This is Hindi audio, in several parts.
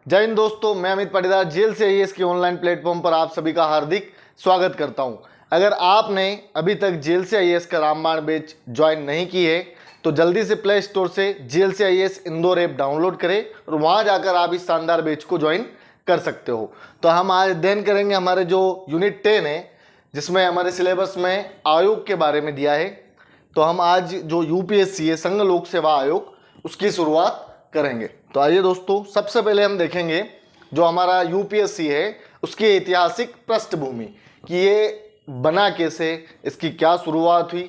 जय हिंद दोस्तों, मैं अमित पाटीदार जेल से आईएएस के ऑनलाइन प्लेटफॉर्म पर आप सभी का हार्दिक स्वागत करता हूं। अगर आपने अभी तक जेल से आईएएस का रामबाण बैच ज्वाइन नहीं की है तो जल्दी से प्ले स्टोर से जेल से आईएएस इंदौर ऐप डाउनलोड करें और वहां जाकर आप इस शानदार बैच को ज्वाइन कर सकते हो। तो हम आज अध्ययन करेंगे हमारे जो यूनिट 10 है, जिसमें हमारे सिलेबस में आयोग के बारे में दिया है। तो हम आज जो यूपीएससी है, संघ लोक सेवा आयोग, उसकी शुरुआत करेंगे। तो आइए दोस्तों, सबसे पहले हम देखेंगे जो हमारा यूपीएससी है उसकी ऐतिहासिक पृष्ठभूमि कि ये बना कैसे, इसकी क्या शुरुआत हुई,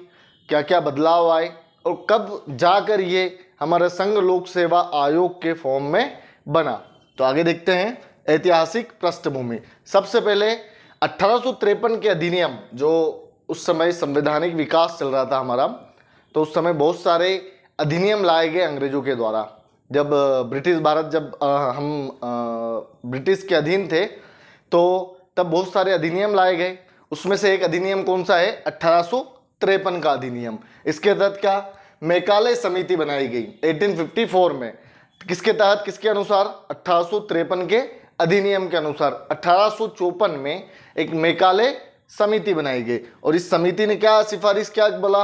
क्या क्या बदलाव आए और कब जाकर ये हमारे संघ लोक सेवा आयोग के फॉर्म में बना। तो आगे देखते हैं ऐतिहासिक पृष्ठभूमि। सबसे पहले 1853 के अधिनियम, जो उस समय संवैधानिक विकास चल रहा था हमारा, तो उस समय बहुत सारे अधिनियम लाए गए अंग्रेजों के द्वारा। जब ब्रिटिश भारत, जब हम ब्रिटिश के अधीन थे, तो तब बहुत सारे अधिनियम लाए गए। उसमें से एक अधिनियम कौन सा है? 1853 का अधिनियम। इसके तहत क्या मैकाले समिति बनाई गई 1854 में। किसके तहत, किसके अनुसार? 1853 के अधिनियम के अनुसार 1854 में एक मैकाले समिति बनाई गई। और इस समिति ने क्या सिफारिश, क्या बोला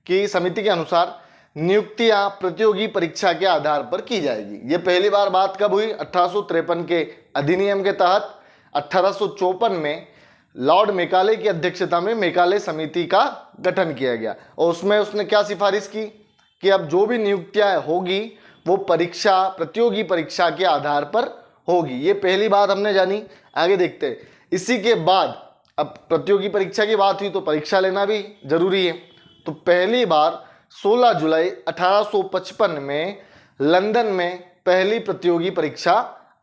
कि समिति के अनुसार नियुक्तियां प्रतियोगी परीक्षा के आधार पर की जाएगी। ये पहली बार बात कब हुई? 1853 के अधिनियम के तहत 1854 में लॉर्ड मैकाले की अध्यक्षता में मैकाले समिति का गठन किया गया। और उसमें उसने क्या सिफारिश की कि अब जो भी नियुक्तियां होगी वो परीक्षा, प्रतियोगी परीक्षा के आधार पर होगी। ये पहली बात हमने जानी। आगे देखते हैं। इसी के बाद अब प्रतियोगी परीक्षा की बात हुई तो परीक्षा लेना भी जरूरी है। तो पहली बार 16 जुलाई 1855 में लंदन में पहली प्रतियोगी परीक्षा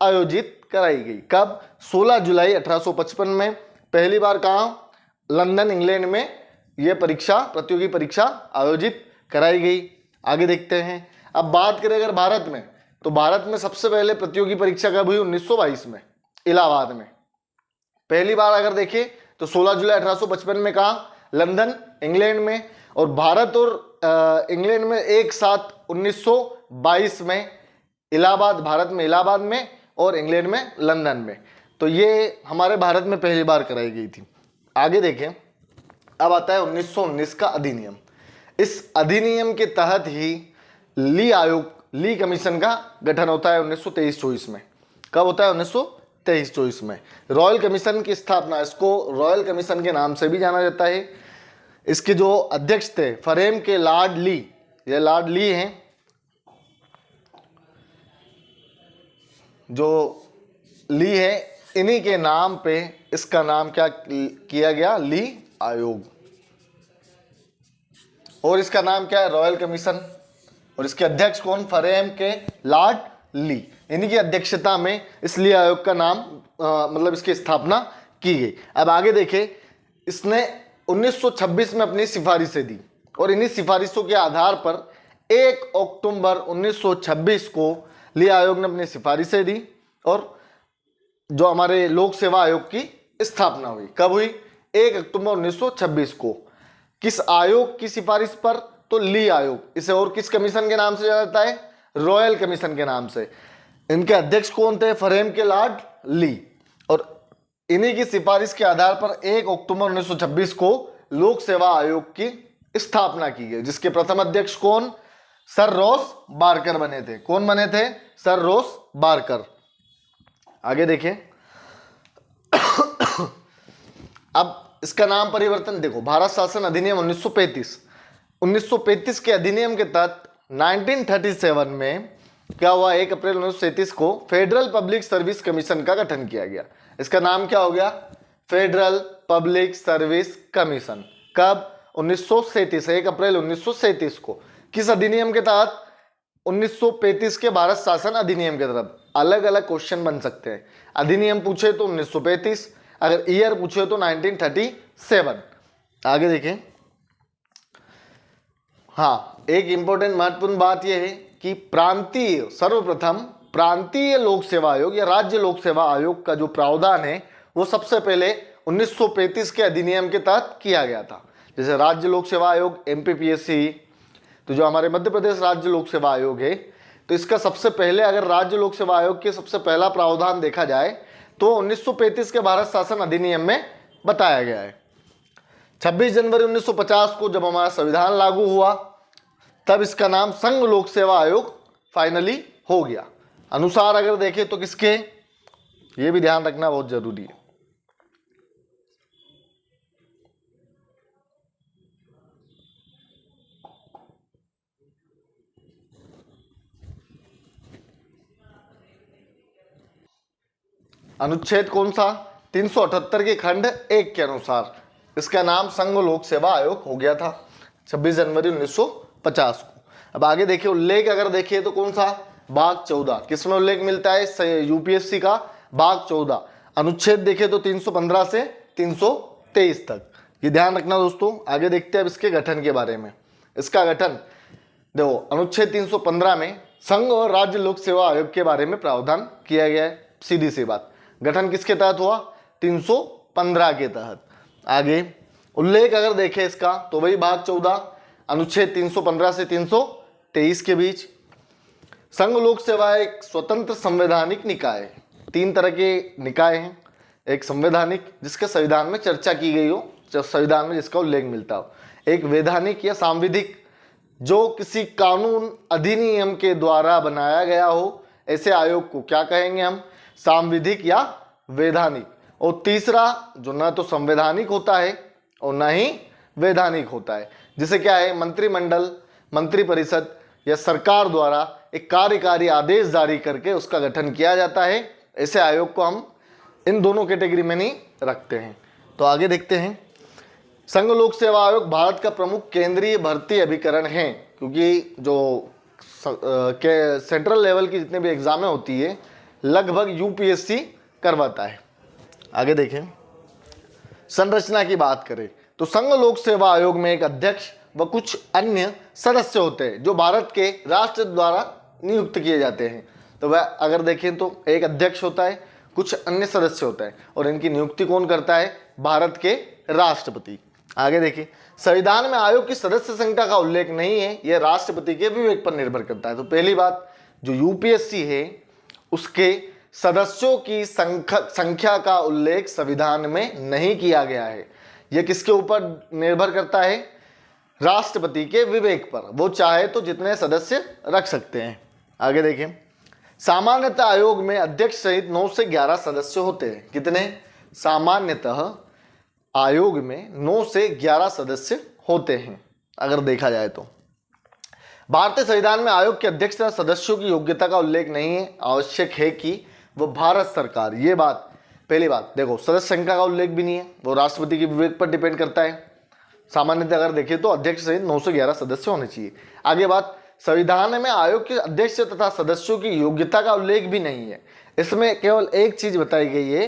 आयोजित कराई गई। कब? 16 जुलाई 1855 में पहली बार कहाँ? लंदन, इंग्लैंड में यह परीक्षा, प्रतियोगी परीक्षा आयोजित कराई गई। आगे देखते हैं। अब बात करें अगर भारत में, तो भारत में सबसे पहले प्रतियोगी परीक्षा कब हुई? 1922 में इलाहाबाद में। पहली बार अगर देखें तो 16 जुलाई 1855 में कहाँ? लंदन, इंग्लैंड में। और भारत और इंग्लैंड में एक साथ 1922 में इलाहाबाद, भारत में इलाहाबाद में और इंग्लैंड में लंदन में। तो ये हमारे भारत में पहली बार कराई गई थी। आगे देखें। अब आता है 1919 का अधिनियम। इस अधिनियम के तहत ही ली आयोग, ली कमीशन का गठन होता है 1923-24 में। कब होता है? 1923-24 में। रॉयल कमीशन की स्थापना, इसको रॉयल कमीशन के नाम से भी जाना जाता है। इसके जो अध्यक्ष थे फरेम के लॉर्ड ली, ये लॉर्ड ली हैं, जो ली है, इन्हीं के नाम पे इसका नाम क्या किया गया? ली आयोग। और इसका नाम क्या है? Royal commission. और इसके अध्यक्ष कौन? फरेम के लॉर्ड ली। इन्हीं की अध्यक्षता में इस ली आयोग का नाम मतलब इसकी स्थापना की गई। अब आगे देखें। इसने 1926 में अपनी सिफारिशें दी और इन्हीं सिफारिशों के आधार पर 1 अक्टूबर 1926 को ली आयोग ने अपनी सिफारिशें दी और जो हमारे लोक सेवा आयोग की स्थापना हुई। कब हुई? 1 अक्टूबर 1926 को। किस आयोग की सिफारिश पर? तो ली आयोग। इसे और किस कमीशन के नाम से जाना जाता है? रॉयल कमीशन के नाम से। इनके अध्यक्ष कौन थे? फरेम के लॉर्ड ली। और इन्हीं की सिफारिश के आधार पर 1 अक्टूबर 1926 को लोक सेवा आयोग की स्थापना की गई, जिसके प्रथम अध्यक्ष कौन? सर रॉस बारकर बने थे। कौन बने थे? Sir Ross Barker. आगे देखें। अब इसका नाम परिवर्तन देखो। भारत शासन अधिनियम 1935 के अधिनियम के तहत 1937 में क्या हुआ? 1 अप्रैल 1937 को फेडरल पब्लिक सर्विस कमीशन का गठन किया गया। इसका नाम क्या हो गया? Federal public service commission. कब? 1937, 1 अप्रैल 1937 को। किस अधिनियम के तहत? 1935 के भारत शासन अधिनियम के तहत। अलग अलग क्वेश्चन बन सकते हैं। अधिनियम पूछे तो 1935, अगर ईयर पूछे तो 1937। आगे देखें। हाँ, एक इंपॉर्टेंट महत्वपूर्ण बात यह है कि प्रांतीय, सर्वप्रथम प्रांतीय लोक सेवा आयोग या राज्य लोक सेवा आयोग का जो प्रावधान है वो सबसे पहले 1935 के अधिनियम के तहत किया गया था। जैसे राज्य लोक सेवा आयोग, एमपीपीएससी, तो जो हमारे मध्य प्रदेश राज्य लोक सेवा आयोग है तो इसका सबसे पहले अगर राज्य लोक सेवा आयोग के सबसे पहला प्रावधान देखा जाए तो 1935 के भारत शासन अधिनियम में बताया गया है। 26 जनवरी 1950 को जब हमारा संविधान लागू हुआ तब इसका नाम संघ लोक सेवा आयोग फाइनली हो गया। अनुसार अगर देखें तो किसके, ये भी ध्यान रखना बहुत जरूरी है। अनुच्छेद कौन सा, 378 के खंड 1 के अनुसार इसका नाम संघ लोक सेवा आयोग हो गया था 26 जनवरी 1950 को। अब आगे देखिए उल्लेख अगर देखिए तो कौन सा, भाग 14, किसमें उल्लेख मिलता है, यूपीएससी का भाग 14, अनुच्छेद देखे तो 315 से 323 तक। ये ध्यान रखना दोस्तों। आगे देखते हैं अब इसके गठन के बारे में। इसका गठन देखो अनुच्छेद 315 में संघ और राज्य लोक सेवा आयोग के बारे में प्रावधान किया गया है। सीधी सी बात, गठन किसके तहत हुआ, 315 के तहत। आगे उल्लेख अगर देखें इसका तो वही भाग 14 अनुच्छेद 315 से 323 के बीच। संघ लोक सेवा एक स्वतंत्र संवैधानिक निकाय है। 3 तरह के निकाय हैं, एक संवैधानिक जिसके संविधान में चर्चा की गई हो, संविधान में जिसका उल्लेख मिलता हो, एक वैधानिक या सांविधिक जो किसी कानून अधिनियम के द्वारा बनाया गया हो, ऐसे आयोग को क्या कहेंगे हम, सांविधिक या वैधानिक। और तीसरा जो ना तो संवैधानिक होता है और ना ही वैधानिक होता है, जिसे क्या है मंत्रिमंडल, मंत्रिपरिषद या सरकार द्वारा एक कार्यकारी आदेश जारी करके उसका गठन किया जाता है। ऐसे आयोग को हम इन दोनों कैटेगरी में नहीं रखते हैं। तो आगे देखते हैं। संघ लोक सेवा आयोग भारत का प्रमुख केंद्रीय भर्ती अभिकरण है, क्योंकि जो सेंट्रल लेवल की जितने भी एग्जामें होती है लगभग यूपीएससी करवाता है। आगे देखें, संरचना की बात करें तो संघ लोक सेवा आयोग में एक अध्यक्ष व कुछ अन्य सदस्य होते हैं जो भारत के राष्ट्र द्वारा नियुक्त किए जाते हैं। तो वह अगर देखें तो एक अध्यक्ष होता है, कुछ अन्य सदस्य होता है और इनकी नियुक्ति कौन करता है, भारत के राष्ट्रपति। आगे देखिए, संविधान में आयोग की सदस्य संख्या का उल्लेख नहीं है, यह राष्ट्रपति के विवेक पर निर्भर करता है। तो पहली बात, जो यूपीएससी है उसके सदस्यों की संख्या का उल्लेख संविधान में नहीं किया गया है। यह किसके ऊपर निर्भर करता है, राष्ट्रपति के विवेक पर, वो चाहे तो जितने सदस्य रख सकते हैं। आगे देखें, सामान्यतः आयोग में अध्यक्ष सहित 9 से 11 सदस्य होते हैं। कितने, सामान्यतः आयोग में 9 से 11 सदस्य होते हैं अगर देखा जाए तो। भारतीय संविधान में आयोग के अध्यक्ष तथा सदस्यों की योग्यता का उल्लेख नहीं है। आवश्यक है कि वो भारत सरकार, ये बात पहली बात देखो, सदस्य संख्या का उल्लेख भी नहीं है, वो राष्ट्रपति के विवेक पर डिपेंड करता है। सामान्यतः अगर देखें तो अध्यक्ष सहित 9 से 11 सदस्य होने चाहिए। आगे बात, संविधान में आयोग के अध्यक्ष तथा सदस्यों की योग्यता का उल्लेख भी नहीं है। इसमें केवल एक चीज बताई गई है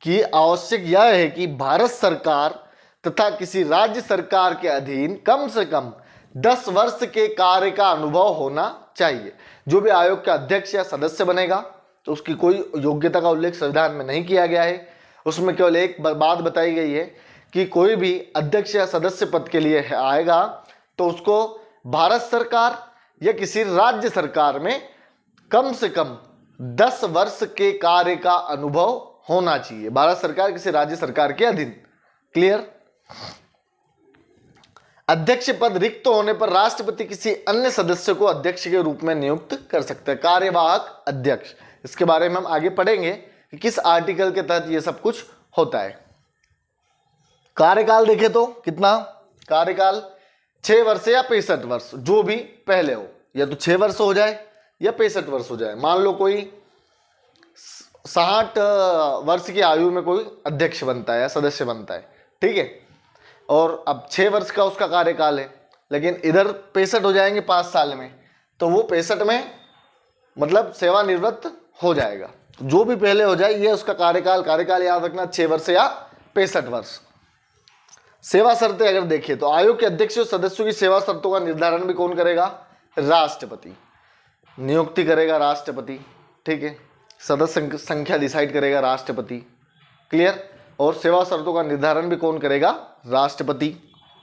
कि आवश्यक यह है कि भारत सरकार तथा किसी राज्य सरकार के अधीन कम से कम 10 वर्ष के कार्य का अनुभव होना चाहिए। जो भी आयोग का अध्यक्ष या सदस्य बनेगा तो उसकी कोई योग्यता का उल्लेख संविधान में नहीं किया गया है। उसमें केवल एक बात बताई गई है कि कोई भी अध्यक्ष या सदस्य पद के लिए आएगा तो उसको भारत सरकार या किसी राज्य सरकार में कम से कम 10 वर्ष के कार्य का अनुभव होना चाहिए। भारत सरकार किसी राज्य सरकार के अधीन। क्लियर। अध्यक्ष पद रिक्त होने पर राष्ट्रपति किसी अन्य सदस्य को अध्यक्ष के रूप में नियुक्त कर सकता है, कार्यवाहक अध्यक्ष। इसके बारे में हम आगे पढ़ेंगे कि किस आर्टिकल के तहत यह सब कुछ होता है। कार्यकाल देखें तो कितना, कार्यकाल 6 वर्ष या 65 वर्ष, जो भी पहले हो, या तो 6 वर्ष हो जाए या 65 वर्ष हो जाए। मान लो कोई 60 वर्ष की आयु में कोई अध्यक्ष बनता है या सदस्य बनता है, ठीक है, और अब 6 वर्ष का उसका कार्यकाल है, लेकिन इधर 65 हो जाएंगे 5 साल में, तो वो 65 में मतलब सेवानिवृत्त हो जाएगा। जो भी पहले हो जाए ये उसका कार्यकाल याद रखना, 6 वर्ष या 65 वर्ष। सेवा शर्तें अगर देखें तो आयोग के अध्यक्ष और सदस्यों की सेवा शर्तों का निर्धारण भी कौन करेगा, राष्ट्रपति। नियुक्ति करेगा राष्ट्रपति, ठीक है, सदस्य संख्या डिसाइड करेगा राष्ट्रपति। क्लियर। और सेवा शर्तों का निर्धारण भी कौन करेगा, राष्ट्रपति।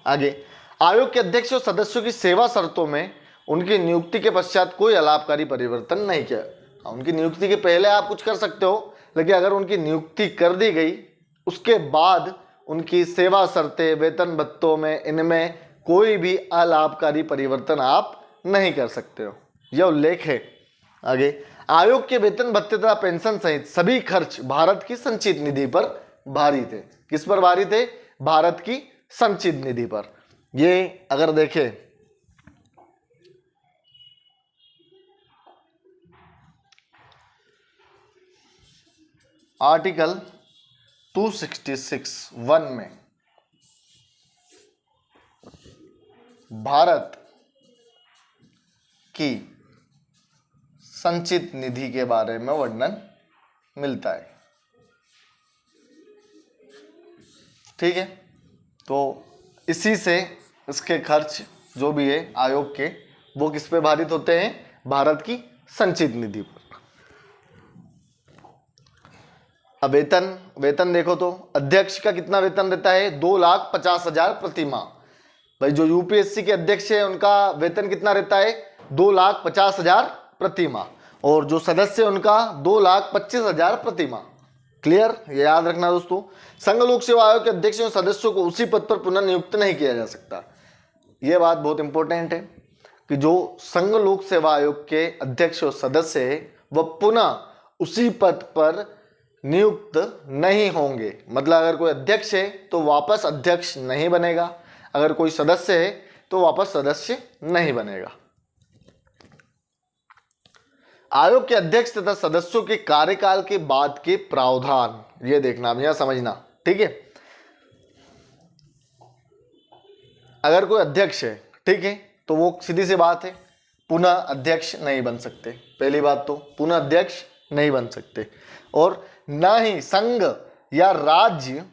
आगे, आयोग के अध्यक्ष और सदस्यों की सेवा शर्तों में उनकी नियुक्ति के पश्चात कोई अलाभकारी परिवर्तन नहीं किया। उनकी नियुक्ति के पहले आप कुछ कर सकते हो, लेकिन अगर उनकी नियुक्ति कर दी गई उसके बाद उनकी सेवा शर्तें, वेतन भत्तों में, इनमें कोई भी अलाभकारी परिवर्तन आप नहीं कर सकते हो। यह उल्लेख है। आगे, आयोग के वेतन भत्ते तथा पेंशन सहित सभी खर्च भारत की संचित निधि पर भारी थे। किस पर भारी थे? भारत की संचित निधि पर। ये अगर देखें आर्टिकल 266(1) में भारत की संचित निधि के बारे में वर्णन मिलता है। ठीक है, तो इसी से इसके खर्च जो भी है आयोग के, वो किस पे भारित होते हैं? भारत की संचित निधि पर। अब वेतन देखो तो अध्यक्ष का कितना वेतन रहता है? 2,50,000 प्रति माह। भाई जो यूपीएससी के अध्यक्ष है उनका वेतन कितना रहता है? 2,50,000 प्रति माह। और जो सदस्य उनका 2,25,000 प्रति माह। क्लियर? ये याद रखना दोस्तों। संघ लोक सेवा आयोग के अध्यक्ष और सदस्यों को उसी पद पर पुनः नियुक्त नहीं किया जा सकता। यह बात बहुत इंपॉर्टेंट है कि जो संघ लोक सेवा आयोग के अध्यक्ष और सदस्य है वह पुनः उसी पद पर नियुक्त नहीं होंगे। मतलब अगर कोई अध्यक्ष है तो वापस अध्यक्ष नहीं बनेगा, अगर कोई सदस्य है तो वापस सदस्य नहीं बनेगा। आयोग के अध्यक्ष तथा सदस्यों के कार्यकाल के बाद के प्रावधान, ये देखना, अब यहां समझना। ठीक है, अगर कोई अध्यक्ष है, ठीक है, तो वो सीधी सी बात है पुनः अध्यक्ष नहीं बन सकते। पहली बात तो पुनः अध्यक्ष नहीं बन सकते, और ना ही संघ या राज्य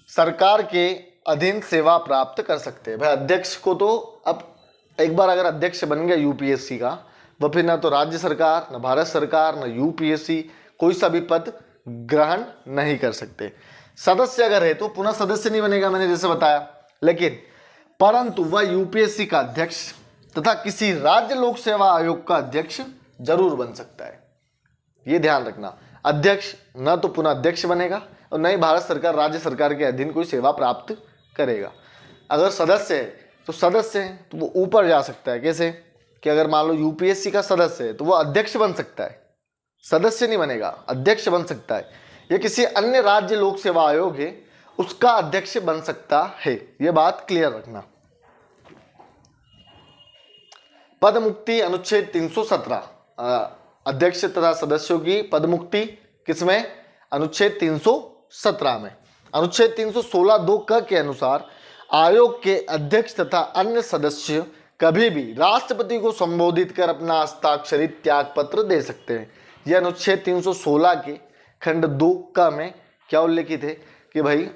सरकार के अधीन सेवा प्राप्त कर सकते हैं। भाई अध्यक्ष को तो अब एक बार अगर अध्यक्ष बन गया यूपीएससी का, वह फिर ना तो राज्य सरकार, ना भारत सरकार, ना यूपीएससी कोई सा भी पद ग्रहण नहीं कर सकते। सदस्य अगर है तो पुनः सदस्य नहीं बनेगा, मैंने जैसे बताया, लेकिन परंतु वह यूपीएससी का अध्यक्ष तथा किसी राज्य लोक सेवा आयोग का अध्यक्ष जरूर बन सकता है। ये ध्यान रखना, अध्यक्ष न तो पुनः अध्यक्ष बनेगा और न ही भारत सरकार, राज्य सरकार के अधीन कोई सेवा प्राप्त करेगा। अगर सदस्य है तो सदस्य है तो वो ऊपर जा सकता है। कैसे? कि अगर मान लो यूपीएससी का सदस्य है तो वो अध्यक्ष बन सकता है, सदस्य नहीं बनेगा, अध्यक्ष बन सकता है। या किसी अन्य राज्य लोक सेवा आयोग है उसका अध्यक्ष बन सकता है। ये बात क्लियर रखना। पद मुक्ति अनुच्छेद 317, अध्यक्ष तथा सदस्यों की पद मुक्ति किसमें? अनुच्छेद 317 में। अनुच्छेद 316(2) क के अनुसार आयोग के अध्यक्ष तथा अन्य सदस्य कभी भी राष्ट्रपति को संबोधित कर अपना हस्ताक्षरित त्याग पत्र दे सकते हैं। यह अनुच्छेद 316 के खंड 2 क में क्या उल्लेखित है कि भाई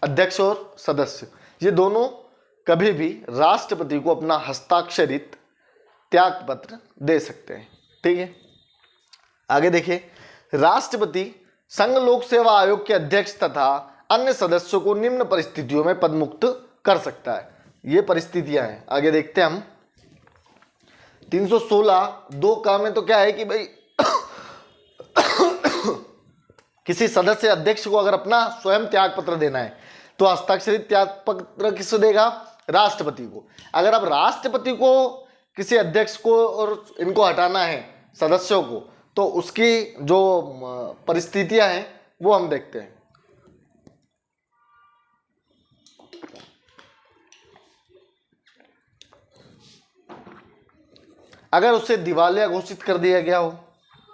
अध्यक्ष और सदस्य ये दोनों कभी भी राष्ट्रपति को अपना हस्ताक्षरित त्याग पत्र दे सकते हैं। ठीक है, आगे देखिए, राष्ट्रपति संघ लोक सेवा आयोग के अध्यक्ष तथा अन्य सदस्यों को निम्न परिस्थितियों में पदमुक्त कर सकता है। ये परिस्थितियां हैं, आगे देखते हैं हम। 316(2) का में तो क्या है कि भाई किसी सदस्य अध्यक्ष को अगर अपना स्वयं त्याग पत्र देना है तो हस्ताक्षरित त्याग पत्र किसको देगा? राष्ट्रपति को। अगर अब राष्ट्रपति को किसी अध्यक्ष को और इनको हटाना है सदस्यों को, तो उसकी जो परिस्थितियां हैं वो हम देखते हैं। अगर उसे दिवालिया घोषित कर दिया गया हो,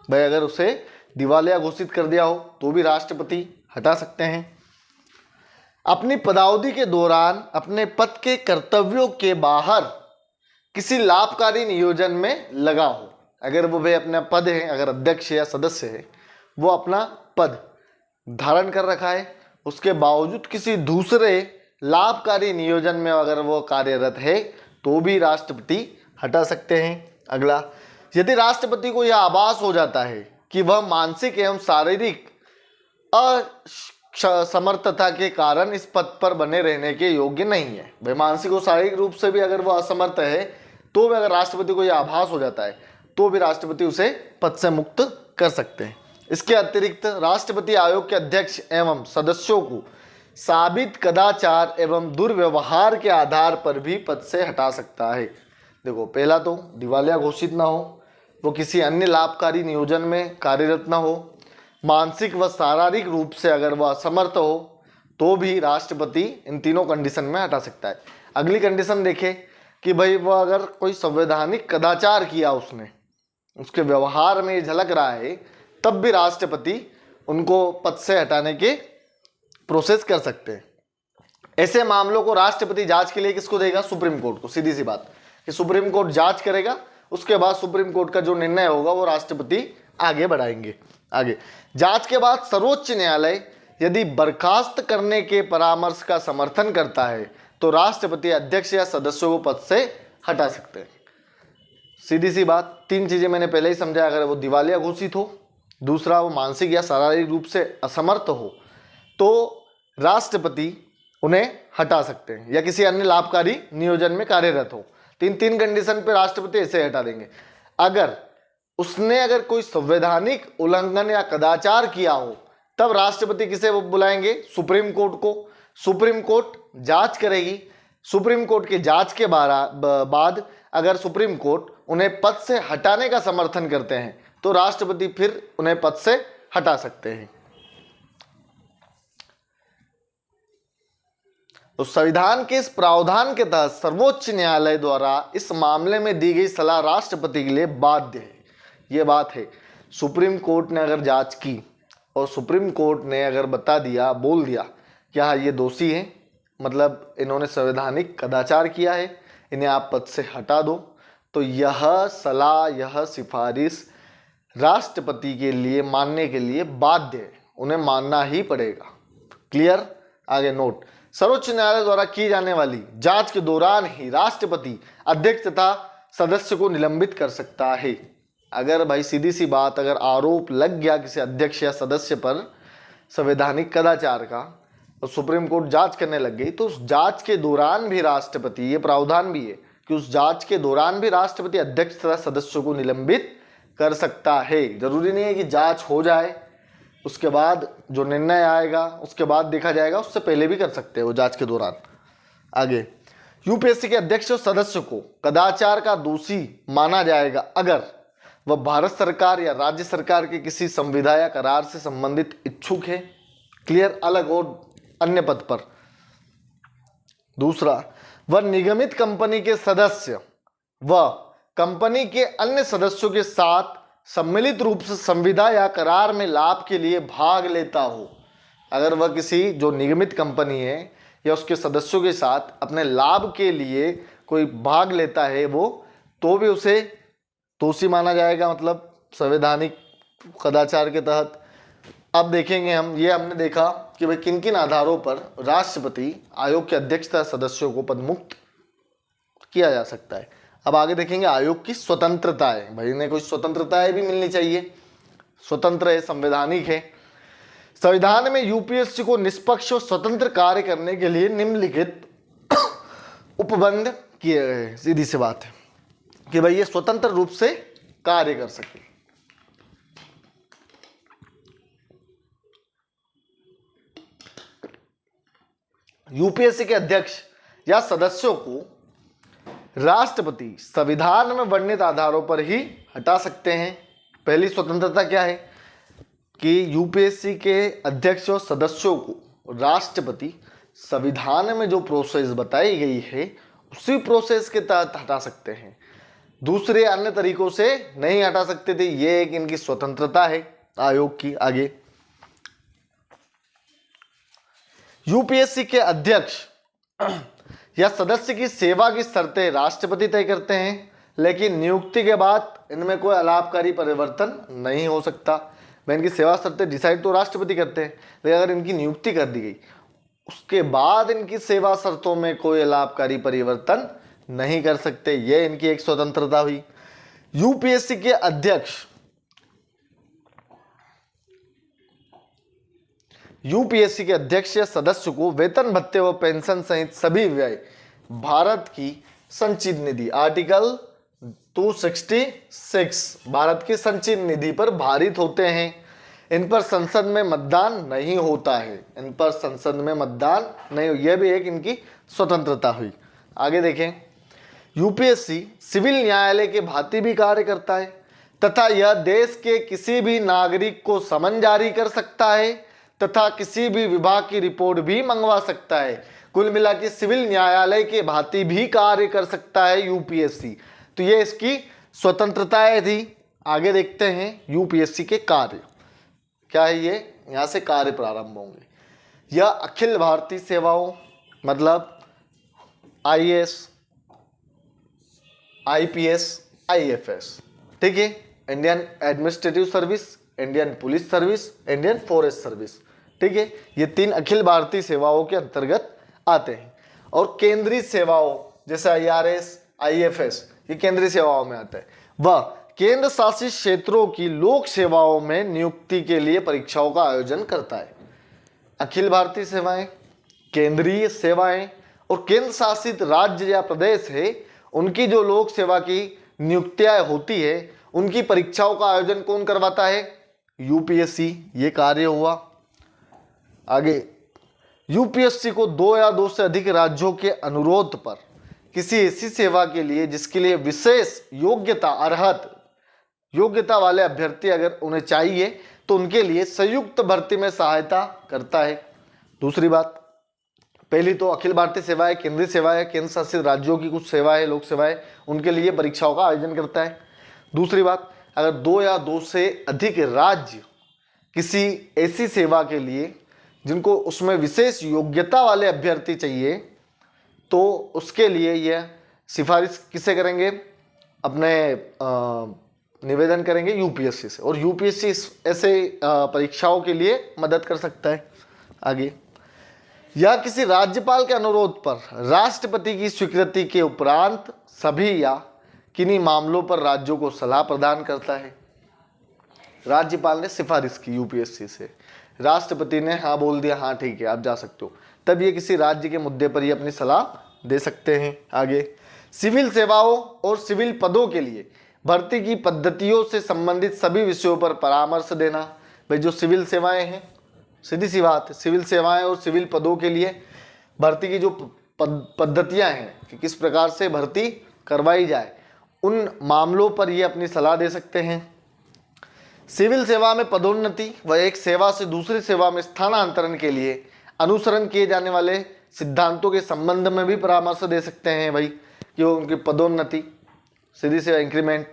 भाई अगर उसे दिवालिया घोषित कर दिया हो तो भी राष्ट्रपति हटा सकते हैं। अपनी पदावधि के दौरान अपने पद के कर्तव्यों के बाहर किसी लाभकारी नियोजन में लगा हो, अगर वो भाई अपना पद है, अगर अध्यक्ष या सदस्य है, वो अपना पद धारण कर रखा है, उसके बावजूद किसी दूसरे लाभकारी नियोजन में अगर वो कार्यरत है तो भी राष्ट्रपति हटा सकते हैं। अगला, यदि राष्ट्रपति को यह आभास हो जाता है कि वह मानसिक एवं शारीरिक समर्थता के कारण इस पद पर बने रहने के योग्य नहीं है। भाई मानसिक और शारीरिक रूप से भी अगर वो असमर्थ है तो भी अगर राष्ट्रपति को यह आभास हो जाता है तो भी राष्ट्रपति उसे पद से मुक्त कर सकते हैं। इसके अतिरिक्त राष्ट्रपति आयोग के अध्यक्ष एवं सदस्यों को साबित कदाचार एवं दुर्व्यवहार के आधार पर भी पद से हटा सकता है। देखो, पहला तो दिवालिया घोषित ना हो, वो किसी अन्य लाभकारी नियोजन में कार्यरत ना हो, मानसिक व शारीरिक रूप से अगर वह असमर्थ हो तो भी राष्ट्रपति इन तीनों कंडीशन में हटा सकता है। अगली कंडीशन देखें कि भाई वह अगर कोई संवैधानिक कदाचार किया, उसने उसके व्यवहार में झलक रहा है, तब भी राष्ट्रपति उनको पद से हटाने के प्रोसेस कर सकते हैं। ऐसे मामलों को राष्ट्रपति जांच के लिए किसको देगा? सुप्रीम कोर्ट को। सीधी सी बात कि सुप्रीम कोर्ट जांच करेगा, उसके बाद सुप्रीम कोर्ट का जो निर्णय होगा वो राष्ट्रपति आगे बढ़ाएंगे। आगे जांच के बाद सर्वोच्च न्यायालय यदि बर्खास्त करने के परामर्श का समर्थन करता है तो राष्ट्रपति अध्यक्ष या सदस्यों को पद से हटा सकते हैं। सीधी सी बात, तीन चीजें मैंने पहले ही समझाया। अगर वो दिवालिया घोषित हो, दूसरा वो मानसिक या शारीरिक रूप से असमर्थ हो, तो राष्ट्रपति उन्हें हटा सकते हैं, या किसी अन्य लाभकारी नियोजन में कार्यरत हो। तीन कंडीशन पे राष्ट्रपति ऐसे हटा देंगे। अगर उसने कोई संवैधानिक उल्लंघन या कदाचार किया हो तब राष्ट्रपति किसे वो बुलाएंगे? सुप्रीम कोर्ट को। सुप्रीम कोर्ट जांच करेगी। सुप्रीम कोर्ट के जांच के बाद अगर सुप्रीम कोर्ट उन्हें पद से हटाने का समर्थन करते हैं तो राष्ट्रपति फिर उन्हें पद से हटा सकते हैं। तो संविधान के इस प्रावधान के तहत सर्वोच्च न्यायालय द्वारा इस मामले में दी गई सलाह राष्ट्रपति के लिए बाध्य है। ये बात है, सुप्रीम कोर्ट ने अगर जांच की और सुप्रीम कोर्ट ने अगर बता दिया, बोल दिया कि हाँ ये दोषी हैं, मतलब इन्होंने संवैधानिक कदाचार किया है, इन्हें आप पद से हटा दो, तो यह सलाह, यह सिफारिश राष्ट्रपति के लिए मानने के लिए बाध्य है, उन्हें मानना ही पड़ेगा। क्लियर? आगे नोट, सर्वोच्च न्यायालय द्वारा की जाने वाली जांच के दौरान ही राष्ट्रपति अध्यक्ष तथा सदस्य को निलंबित कर सकता है। अगर भाई सीधी सी बात, अगर आरोप लग गया किसी अध्यक्ष या सदस्य पर संवैधानिक कदाचार का और सुप्रीम कोर्ट जांच करने लग गई, तो उस जांच के दौरान भी राष्ट्रपति, ये प्रावधान भी है कि उस जांच के दौरान भी राष्ट्रपति अध्यक्ष तथा सदस्यों को निलंबित कर सकता है। जरूरी नहीं है कि जांच हो जाए उसके बाद जो निर्णय आएगा उसके बाद देखा जाएगा, उससे पहले भी कर सकते हैं वो जांच के दौरान। आगे, यूपीएससी के अध्यक्ष और सदस्य को कदाचार का दोषी माना जाएगा अगर वह भारत सरकार या राज्य सरकार के किसी संविदा या करार से संबंधित इच्छुक है। क्लियर? अलग और अन्य पद पर। दूसरा, वह निगमित कंपनी के सदस्य व कंपनी के अन्य सदस्यों के साथ सम्मिलित रूप से संविदा या करार में लाभ के लिए भाग लेता हो। अगर वह किसी जो निगमित कंपनी है या उसके सदस्यों के साथ अपने लाभ के लिए कोई भाग लेता है वो, तो भी उसे दोषी माना जाएगा, मतलब संवैधानिक कदाचार के तहत। अब देखेंगे हम, ये हमने देखा कि भाई किन किन आधारों पर राष्ट्रपति आयोग के अध्यक्ष तथा सदस्यों को पदमुक्त किया जा सकता है। अब आगे देखेंगे आयोग की स्वतंत्रता है। भाई इन्हें कोई स्वतंत्रताएं भी मिलनी चाहिए, स्वतंत्र है, संवैधानिक है। संविधान में यूपीएससी को निष्पक्ष और स्वतंत्र कार्य करने के लिए निम्नलिखित उपबंध किए गए। सीधी सी बात है कि भाई ये स्वतंत्र रूप से कार्य कर सके। यूपीएससी के अध्यक्ष या सदस्यों को राष्ट्रपति संविधान में वर्णित आधारों पर ही हटा सकते हैं। पहली स्वतंत्रता क्या है कि यूपीएससी के अध्यक्ष और सदस्यों को राष्ट्रपति संविधान में जो प्रोसेस बताई गई है उसी प्रोसेस के तहत हटा सकते हैं, दूसरे अन्य तरीकों से नहीं हटा सकते थे। ये एक इनकी स्वतंत्रता है आयोग की। आगे, यूपीएससी के अध्यक्ष या सदस्य की सेवा की शर्तें राष्ट्रपति तय करते हैं, लेकिन नियुक्ति के बाद इनमें कोई अलाभकारी परिवर्तन नहीं हो सकता। मैं इनकी सेवा शर्तें डिसाइड तो राष्ट्रपति करते हैं, लेकिन अगर इनकी नियुक्ति कर दी गई उसके बाद इनकी सेवा शर्तों में कोई अलाभकारी परिवर्तन नहीं कर सकते। यह इनकी एक स्वतंत्रता हुई। यूपीएससी के अध्यक्ष यूपीएससी के अध्यक्ष या सदस्य को वेतन भत्ते व पेंशन सहित सभी व्यय भारत की संचित निधि, आर्टिकल 266 भारत की संचित निधि पर भारित होते हैं। इन पर संसद में मतदान नहीं होता है, इन पर संसद में मतदान नहीं, यह भी एक इनकी स्वतंत्रता हुई। आगे देखें, यूपीएससी सिविल न्यायालय के भांति भी कार्य करता है तथा यह देश के किसी भी नागरिक को समन जारी कर सकता है तथा किसी भी विभाग की रिपोर्ट भी मंगवा सकता है। कुल मिला के सिविल न्यायालय के भांति भी कार्य कर सकता है यूपीएससी। तो ये इसकी स्वतंत्रताएं थी। आगे देखते हैं यूपीएससी के कार्य क्या है। ये यहाँ से कार्य प्रारंभ होंगे। यह अखिल भारतीय सेवाओं मतलब आईएएस, आईपीएस, आईएफएस, ठीक है, Indian administrative service, Indian police service, Indian forest service, ठीक है, ये 3 अखिल भारतीय सेवाओं के अंतर्गत आते हैं। और केंद्रीय सेवाओं जैसे आईआरएस, आईएफएस, ये केंद्रीय सेवाओं में आता है। वह केंद्र शासित क्षेत्रों की लोक सेवाओं में नियुक्ति के लिए परीक्षाओं का आयोजन करता है। अखिल भारतीय सेवाएं, केंद्रीय सेवाएं और केंद्र शासित राज्य या प्रदेश है, उनकी जो लोक सेवा की नियुक्तियां होती है, उनकी परीक्षाओं का आयोजन कौन करवाता है? यूपीएससी। ये कार्य हुआ। आगे, यूपीएससी को 2 या 2 से अधिक राज्यों के अनुरोध पर किसी ऐसी सेवा के लिए जिसके लिए विशेष योग्यता वाले अभ्यर्थी अगर उन्हें चाहिए तो उनके लिए संयुक्त भर्ती में सहायता करता है। दूसरी बात, पहली तो अखिल भारतीय सेवाएं, केंद्रीय सेवाएं, केंद्र शासित राज्यों की कुछ सेवाएं, लोक सेवाएं, उनके लिए परीक्षाओं का आयोजन करता है। दूसरी बात, अगर 2 या 2 से अधिक राज्य किसी ऐसी सेवा के लिए जिनको उसमें विशेष योग्यता वाले अभ्यर्थी चाहिए तो उसके लिए यह सिफारिश किसे करेंगे? अपने निवेदन करेंगे यूपीएससी से, और यूपीएससी ऐसे परीक्षाओं के लिए मदद कर सकता है। आगे, या किसी राज्यपाल के अनुरोध पर राष्ट्रपति की स्वीकृति के उपरांत सभी या किन्हीं मामलों पर राज्यों को सलाह प्रदान करता है। राज्यपाल ने सिफारिश की यूपीएससी से, राष्ट्रपति ने हाँ बोल दिया, हाँ ठीक है आप जा सकते हो, तब ये किसी राज्य के मुद्दे पर ये अपनी सलाह दे सकते हैं। आगे, सिविल सेवाओं और सिविल पदों के लिए भर्ती की पद्धतियों से संबंधित सभी विषयों पर परामर्श देना। भाई जो सिविल सेवाएं हैं, सीधी सी बात, सिविल सेवाएं और सिविल पदों के लिए भर्ती की जो पद्धतियां हैं कि किस प्रकार से भर्ती करवाई जाए, उन मामलों पर ये अपनी सलाह दे सकते हैं। सिविल सेवा में पदोन्नति व एक सेवा से दूसरी सेवा में स्थानांतरण के लिए अनुसरण किए जाने वाले सिद्धांतों के संबंध में भी परामर्श दे सकते हैं। भाई कि उनकी पदोन्नति, सीधी सेवा इंक्रीमेंट,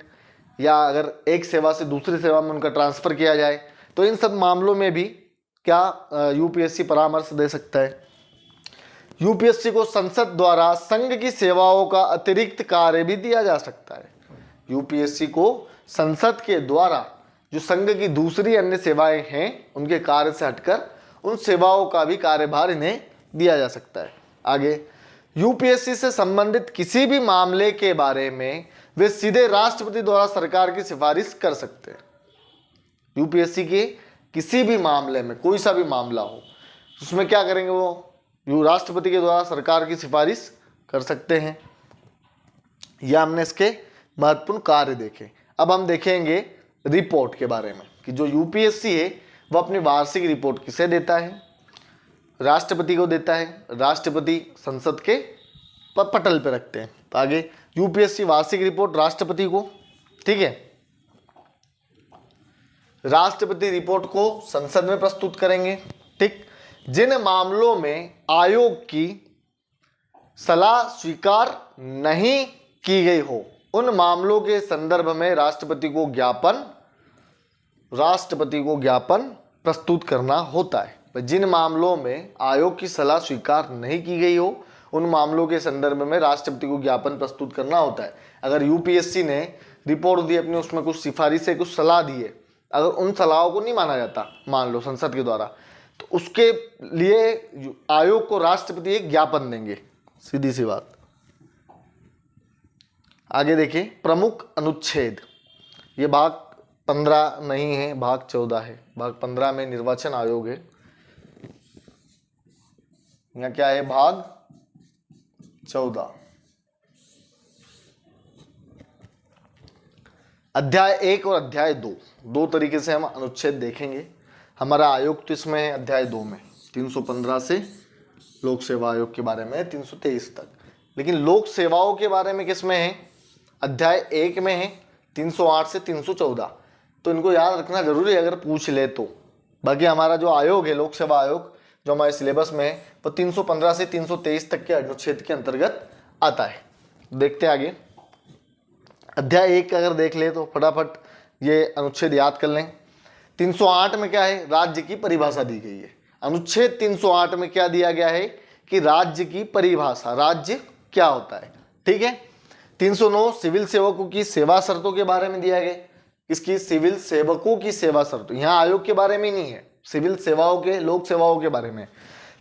या अगर एक सेवा से दूसरी सेवा में उनका ट्रांसफर किया जाए, तो इन सब मामलों में भी क्या यूपीएससी परामर्श दे सकता है। यूपीएससी को संसद द्वारा संघ की सेवाओं का अतिरिक्त कार्य भी दिया जा सकता है। यूपीएससी को संसद के द्वारा जो संघ की दूसरी अन्य सेवाएं हैं उनके कार्य से हटकर उन सेवाओं का भी कार्यभार इन्हें दिया जा सकता है। आगे, यूपीएससी से संबंधित किसी भी मामले के बारे में वे सीधे राष्ट्रपति द्वारा सरकार की सिफारिश कर सकते हैं। यूपीएससी के किसी भी मामले में, कोई सा भी मामला हो, उसमें क्या करेंगे वो राष्ट्रपति के द्वारा सरकार की सिफारिश कर सकते हैं। यह हमने इसके महत्वपूर्ण कार्य देखे। अब हम देखेंगे रिपोर्ट के बारे में कि जो यूपीएससी है वह अपनी वार्षिक रिपोर्ट किसे देता है? राष्ट्रपति को देता है। राष्ट्रपति संसद के पटल पे रखते हैं। तो आगे, यूपीएससी वार्षिक रिपोर्ट राष्ट्रपति को, ठीक है, राष्ट्रपति रिपोर्ट को संसद में प्रस्तुत करेंगे। ठीक, जिन मामलों में आयोग की सलाह स्वीकार नहीं की गई हो उन मामलों के संदर्भ में राष्ट्रपति को ज्ञापन प्रस्तुत करना होता है। जिन मामलों में आयोग की सलाह स्वीकार नहीं की गई हो उन मामलों के संदर्भ में राष्ट्रपति को ज्ञापन प्रस्तुत करना होता है। अगर यूपीएससी ने रिपोर्ट दी अपनी, उसमें कुछ सिफारिशें, कुछ सलाह दी है, अगर उन सलाहों को नहीं माना जाता मान लो संसद के द्वारा, तो उसके लिए आयोग को राष्ट्रपति एक ज्ञापन देंगे, सीधी सी बात। आगे देखिए, प्रमुख अनुच्छेद, ये भाग 15 नहीं है, भाग 14 है। भाग 15 में निर्वाचन आयोग है, यहाँ क्या है, भाग 14। अध्याय 1 और अध्याय 2, दो तरीके से हम अनुच्छेद देखेंगे। हमारा आयोग तो इसमें है अध्याय 2 में 315 से लोक सेवा आयोग के बारे में 323 तक, लेकिन लोक सेवाओं के बारे में किसमें है, अध्याय 1 में है 308 से 314। तो इनको याद रखना जरूरी है अगर पूछ ले तो। बाकी हमारा जो आयोग है लोक सेवा आयोग जो हमारे सिलेबस में है वो 315 से 323 तक के अनुच्छेद के अंतर्गत आता है। देखते हैं आगे। अध्याय 1 अगर देख ले तो फटाफट ये अनुच्छेद याद कर लें। 308 में क्या है, राज्य की परिभाषा दी गई है। अनुच्छेद 308 में क्या दिया गया है कि राज्य की परिभाषा, राज्य क्या होता है, ठीक है। 309 सिविल सेवकों की सेवा शर्तों के बारे में दिया गया। इसकी सिविल सेवकों की सेवा शर्तों, यहाँ आयोग के बारे में नहीं है, सिविल सेवाओं के, लोक सेवाओं के बारे में।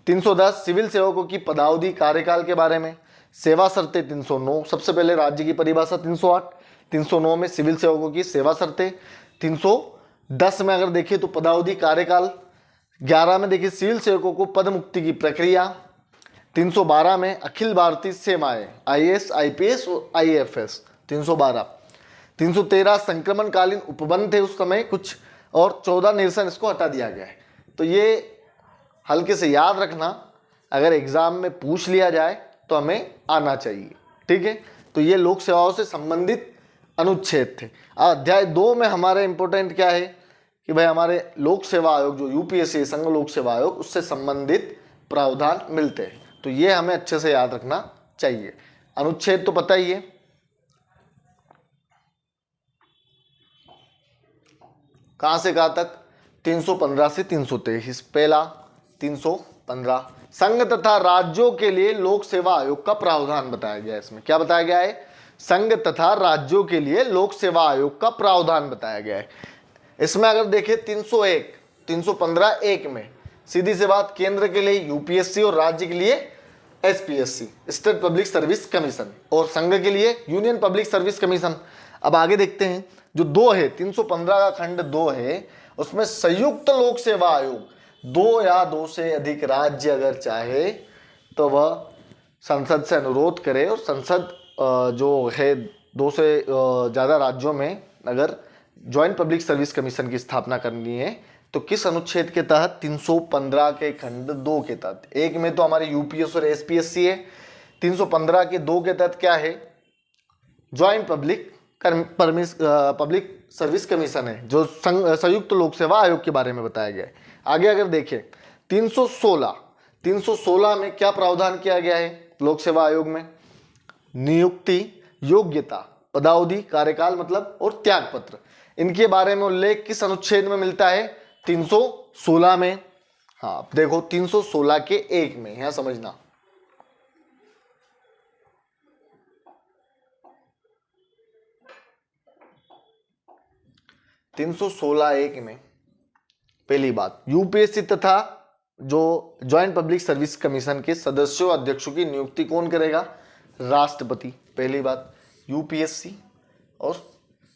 310 सिविल सेवकों की पदावधि कार्यकाल के बारे में। सेवा शर्तें 309, सबसे पहले राज्य की परिभाषा 308, 309 में सिविल सेवकों की सेवा शर्तें, 310 में अगर देखिए तो पदावधि कार्यकाल, 11 में देखिए सिविल सेवकों को पद मुक्ति की प्रक्रिया, 312 में अखिल भारतीय सेवाएं IAS IPS और IFS 312, 313 संक्रमणकालीन उपबंध थे उस समय कुछ, और 14 निरसन, इसको हटा दिया गया है। तो ये हल्के से याद रखना, अगर एग्जाम में पूछ लिया जाए तो हमें आना चाहिए, ठीक है। तो ये लोक सेवाओं से संबंधित अनुच्छेद थे। अध्याय 2 में हमारे इंपॉर्टेंट क्या है कि भाई हमारे लोक सेवा आयोग जो UPSC संघ लोक सेवा आयोग उससे संबंधित प्रावधान मिलते हैं। तो ये हमें अच्छे से याद रखना चाहिए। अनुच्छेद तो पता ही है, कहां से कहां तक, 315 से 323। पहला 315 संघ तथा राज्यों के लिए लोक सेवा आयोग का प्रावधान बताया गया है। इसमें क्या बताया गया है, संघ तथा राज्यों के लिए लोक सेवा आयोग का प्रावधान बताया गया है। इसमें अगर देखें 301 315 1 में सीधी सी बात, केंद्र के लिए UPSC और राज्य के लिए SPSC state public service commission, और संघ के लिए यूनियन पब्लिक सर्विस कमीशन। अब आगे देखते हैं जो 2 है 315 का खंड 2 है, उसमें संयुक्त लोक सेवा आयोग, 2 या 2 से अधिक राज्य अगर चाहे तो वह संसद से अनुरोध करे, और संसद जो है 2 से ज़्यादा राज्यों में अगर ज्वाइंट पब्लिक सर्विस कमीशन की स्थापना करनी है तो किस अनुच्छेद के तहत, 315 के खंड 2 के तहत। एक में तो हमारे UPS और SPSC है, 315 के 2 के तहत क्या है, ज्वाइंट पब्लिक सर्विस कमीशन है, जो संयुक्त लोक सेवा आयोग के बारे में बताया गया है। आगे अगर देखें 316 में क्या प्रावधान किया गया है लोक सेवा आयोग में, नियुक्ति, योग्यता, पदावधि, कार्यकाल मतलब और त्याग पत्र, इनके बारे में उल्लेख किस अनुच्छेद में मिलता है, 316 में। हाँ देखो 316 के 1 में, यहां समझना। (316(1) में पहली बात, UPSC तथा जो ज्वाइंट पब्लिक सर्विस कमीशन के सदस्यों अध्यक्षों की नियुक्ति कौन करेगा, राष्ट्रपति। पहली बात, UPSC और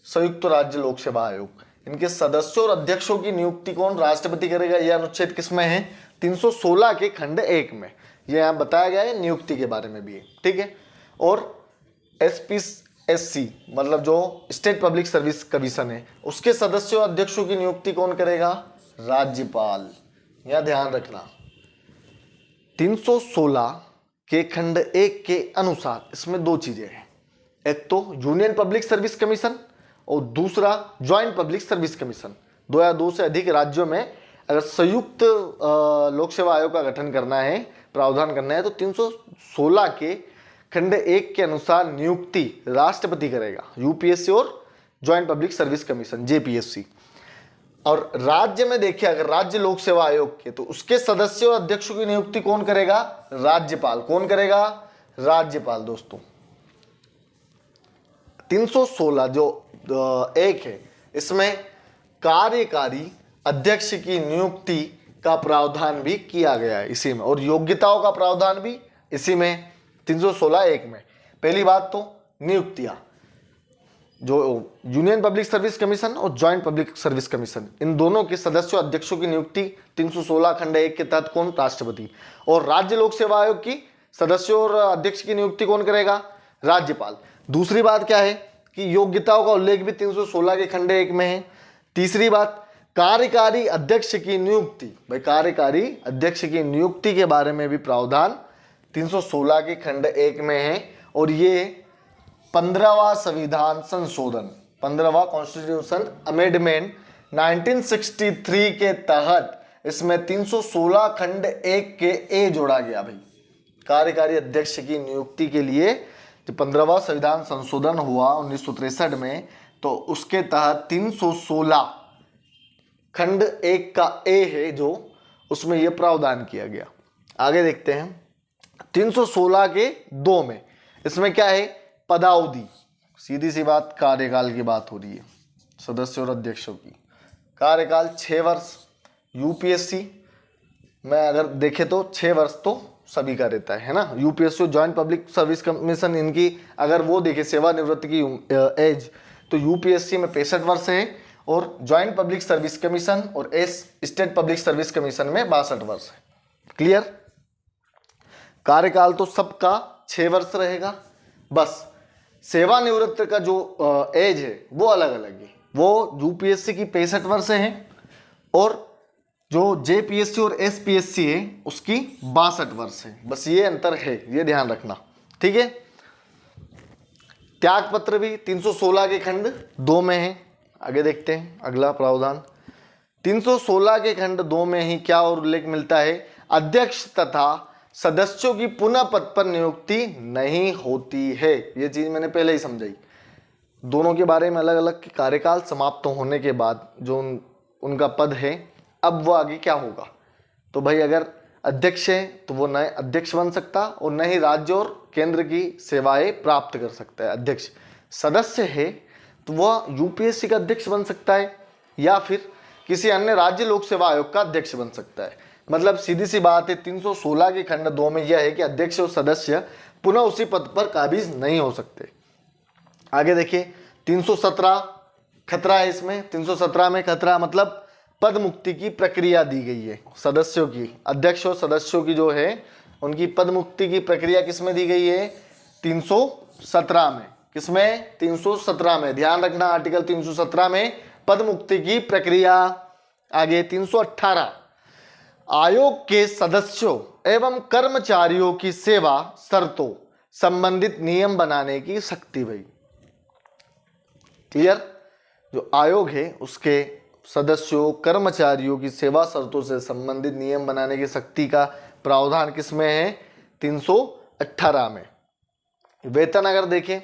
संयुक्त राज्य लोक सेवा आयोग, इनके सदस्यों और अध्यक्षों की नियुक्ति कौन, राष्ट्रपति करेगा। यह अनुच्छेद किसमें है, 316 के खंड 1 में। यह यहाँ बताया गया है, नियुक्ति के बारे में भी है, ठीक है। और SPSC मतलब जो स्टेट पब्लिक सर्विस कमीशन है, उसके सदस्यों और अध्यक्षों की नियुक्ति कौन करेगा, राज्यपाल। यह ध्यान रखना। 316 के खंड 1 के अनुसार इसमें 2 चीजें हैं, एक तो यूनियन पब्लिक सर्विस कमीशन और दूसरा ज्वाइंट पब्लिक सर्विस कमीशन। 2 या 2 से अधिक राज्यों में अगर संयुक्त लोक सेवा आयोग का गठन करना है, प्रावधान करना है, तो 316 के खंड 1 के अनुसार नियुक्ति राष्ट्रपति करेगा, UPSC और joint public service commission JPSC। और राज्य में देखिए अगर राज्य लोक सेवा आयोग के, तो उसके सदस्यों और अध्यक्षों की नियुक्ति कौन करेगा, राज्यपाल। कौन करेगा, राज्यपाल। दोस्तों 316 जो 1 है, इसमें कार्यकारी अध्यक्ष की नियुक्ति का प्रावधान भी किया गया है इसी में, और योग्यताओं का प्रावधान भी इसी में 316(1) में। पहली बात तो नियुक्तियां, जो यूनियन पब्लिक सर्विस कमीशन और ज्वाइंट पब्लिक सर्विस कमीशन, इन दोनों के सदस्यों अध्यक्षों की नियुक्ति 316 खंड 1 के तहत कौन? राष्ट्रपति। और राज्य लोक सेवा आयोग की सदस्यों और अध्यक्ष की नियुक्ति कौन करेगा? राज्यपाल। दूसरी बात क्या है कि योग्यताओं का उल्लेख भी 316 के खंड 1 में है। तीसरी बात, कार्यकारी अध्यक्ष की नियुक्ति, भाई कार्यकारी अध्यक्ष की नियुक्ति के बारे में भी प्रावधान 316 के खंड 1 में है। और ये 15वां संविधान संशोधन, 15वां कॉन्स्टिट्यूशन अमेंडमेंट 1963 के तहत इसमें 316 खंड 1 के ए जोड़ा गया। भाई कार्यकारी अध्यक्ष की नियुक्ति के लिए जो 15वां संविधान संशोधन हुआ 1963 में, तो उसके तहत 316 खंड 1 का ए है जो, उसमें यह प्रावधान किया गया। आगे देखते हैं 316 के 2 में, इसमें क्या है? पदावधि। सीधी सी बात, कार्यकाल की बात हो रही है सदस्यों और अध्यक्षों की। कार्यकाल 6 वर्ष। यूपीएससी में अगर देखें तो 6 वर्ष तो सभी का रहता है ना। UPSC joint public service commission, इनकी अगर वो देखे सेवानिवृत्ति की एज, तो यूपीएससी में 65 वर्ष है और ज्वाइंट पब्लिक सर्विस कमीशन और स्टेट पब्लिक सर्विस कमीशन में 62 वर्ष है। क्लियर? कार्यकाल तो सबका 6 वर्ष रहेगा, बस सेवानिवृत्त का जो एज है वो अलग अलग है। वो यूपीएससी की 65 वर्ष है और जो जेपीएससी और एसपीएससी है उसकी 62 वर्ष है। बस ये अंतर है, ये ध्यान रखना, ठीक है। त्याग पत्र भी 316 के खंड 2 में है। आगे देखते हैं अगला प्रावधान। 316 के खंड 2 में ही क्या और उल्लेख मिलता है? अध्यक्ष तथा सदस्यों की पुनः पद पर नियुक्ति नहीं होती है। ये चीज मैंने पहले ही समझाई। दोनों के बारे में अलग अलग, कार्यकाल समाप्त होने के बाद जो उनका पद है, अब वो आगे क्या होगा। तो भाई अगर अध्यक्ष है तो वो नए अध्यक्ष बन सकता और न ही राज्य और केंद्र की सेवाएं प्राप्त कर सकता है अध्यक्ष। सदस्य है तो वह यूपीएससी का अध्यक्ष बन सकता है या फिर किसी अन्य राज्य लोक सेवा आयोग का अध्यक्ष बन सकता है। मतलब सीधी सी बात है, 316 के खंड 2 में यह है कि अध्यक्ष और सदस्य पुनः उसी पद पर काबिज नहीं हो सकते। आगे देखिए 317 खतरा है इसमें। 317 में खतरा मतलब पद मुक्ति की प्रक्रिया दी गई है सदस्यों की, अध्यक्ष और सदस्यों की जो है उनकी पद मुक्ति की प्रक्रिया किसमें दी गई है? 317 में। किसमें? 317 में। ध्यान रखना, आर्टिकल 317 में पद मुक्ति की प्रक्रिया। आगे 318 आयोग के सदस्यों एवं कर्मचारियों की सेवा शर्तों संबंधित नियम बनाने की शक्ति। भाई क्लियर? जो आयोग है उसके सदस्यों कर्मचारियों की सेवा शर्तों से संबंधित नियम बनाने की शक्ति का प्रावधान किसमें है? 318 में। वेतन अगर देखें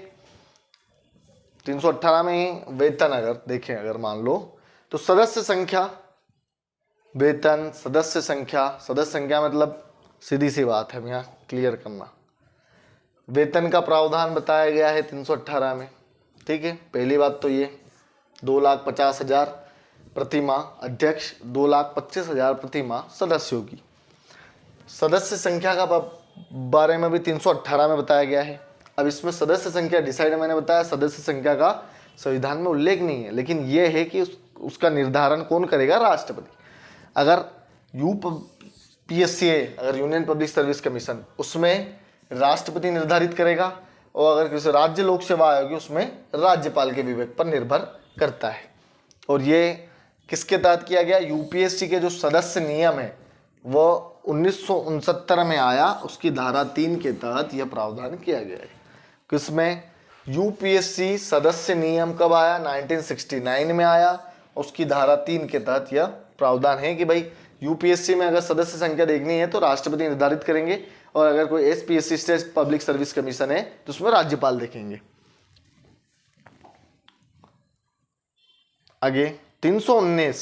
318 में वेतन अगर देखें, अगर मान लो तो सदस्य संख्या, वेतन, सदस्य संख्या मतलब सीधी सी बात है, यहाँ क्लियर करना। वेतन का प्रावधान बताया गया है 318 में, ठीक है। पहली बात तो ये 2,50,000 प्रति माह अध्यक्ष, 2,25,000 प्रति माह सदस्यों की। सदस्य संख्या का बारे में भी 318 में बताया गया है। अब इसमें सदस्य संख्या डिसाइड, मैंने बताया सदस्य संख्या का संविधान में उल्लेख नहीं है, लेकिन यह है कि उसका निर्धारण कौन करेगा? राष्ट्रपति। अगर यूपीएससी है, अगर यूनियन पब्लिक सर्विस कमीशन, उसमें राष्ट्रपति निर्धारित करेगा, और अगर किसी राज्य लोक सेवा आयोग उसमें राज्यपाल के विवेक पर निर्भर करता है। और ये किसके तहत किया गया? यूपीएससी के जो सदस्य नियम है वो 1969 में आया, उसकी धारा 3 के तहत यह प्रावधान किया गया है। किसमें? यूपीएससी सदस्य नियम कब आया? 1969 में आया, उसकी धारा 3 के तहत यह प्रावधान है कि भाई यूपीएससी में अगर सदस्य संख्या देखनी है तो राष्ट्रपति निर्धारित करेंगे, और अगर कोई SPSC state public service commission है तो उसमें राज्यपाल देखेंगे। आगे 319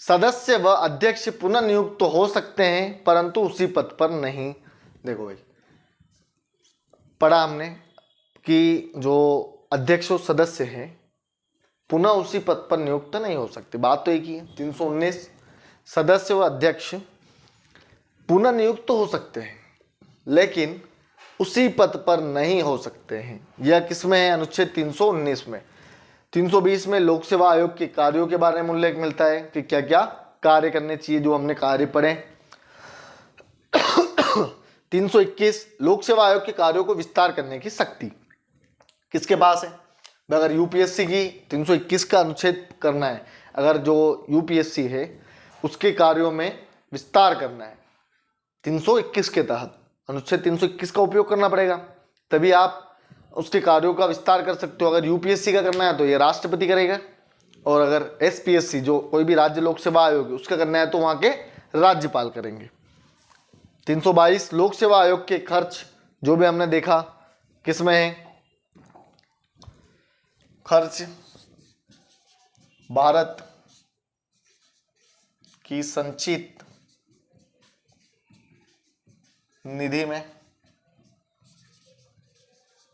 सदस्य व अध्यक्ष पुनः नियुक्त तो हो सकते हैं परंतु उसी पद पर नहीं। देखो भाई पढ़ा हमने कि जो अध्यक्ष और सदस्य हैं पुनः उसी पद पर नियुक्त नहीं हो सकते, बात तो एक ही है। 319 सदस्य व अध्यक्ष पुनः नियुक्त तो हो सकते हैं लेकिन उसी पद पर नहीं हो सकते हैं। यह किसमें है? अनुच्छेद 319 में। 320 में लोक सेवा आयोग के कार्यों के बारे में उल्लेख मिलता है कि क्या क्या कार्य करने चाहिए, जो हमने कार्य पढ़े। 321 लोक सेवा आयोग के कार्यों को विस्तार करने की शक्ति किसके पास है। अगर यूपीएससी की 321 का अनुच्छेद करना है, अगर जो यूपीएससी है उसके कार्यों में विस्तार करना है 321 के तहत अनुच्छेद 321 का उपयोग करना पड़ेगा, तभी आप उसके कार्यों का विस्तार कर सकते हो। अगर यूपीएससी का करना है तो ये राष्ट्रपति करेगा, और अगर एसपीएससी जो कोई भी राज्य लोक सेवा आयोग है उसका करना है तो वहाँ के राज्यपाल करेंगे। 322 लोक सेवा आयोग के खर्च जो भी हमने देखा किस में है, खर्च भारत की संचित निधि में,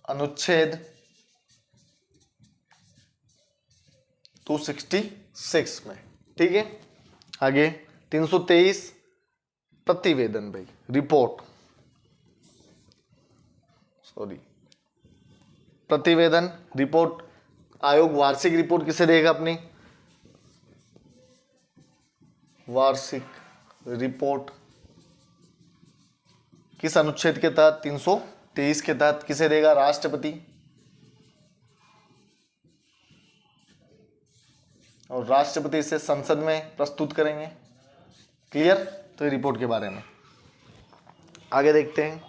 अनुच्छेद 266 में। ठीक है, आगे 323 प्रतिवेदन भाई रिपोर्ट, प्रतिवेदन रिपोर्ट। आयोग वार्षिक रिपोर्ट किसे देगा अपनी, वार्षिक रिपोर्ट किस अनुच्छेद के तहत, 323 के तहत किसे देगा, राष्ट्रपति। और राष्ट्रपति इसे संसद में प्रस्तुत करेंगे। क्लियर, तो ये रिपोर्ट के बारे में। आगे देखते हैं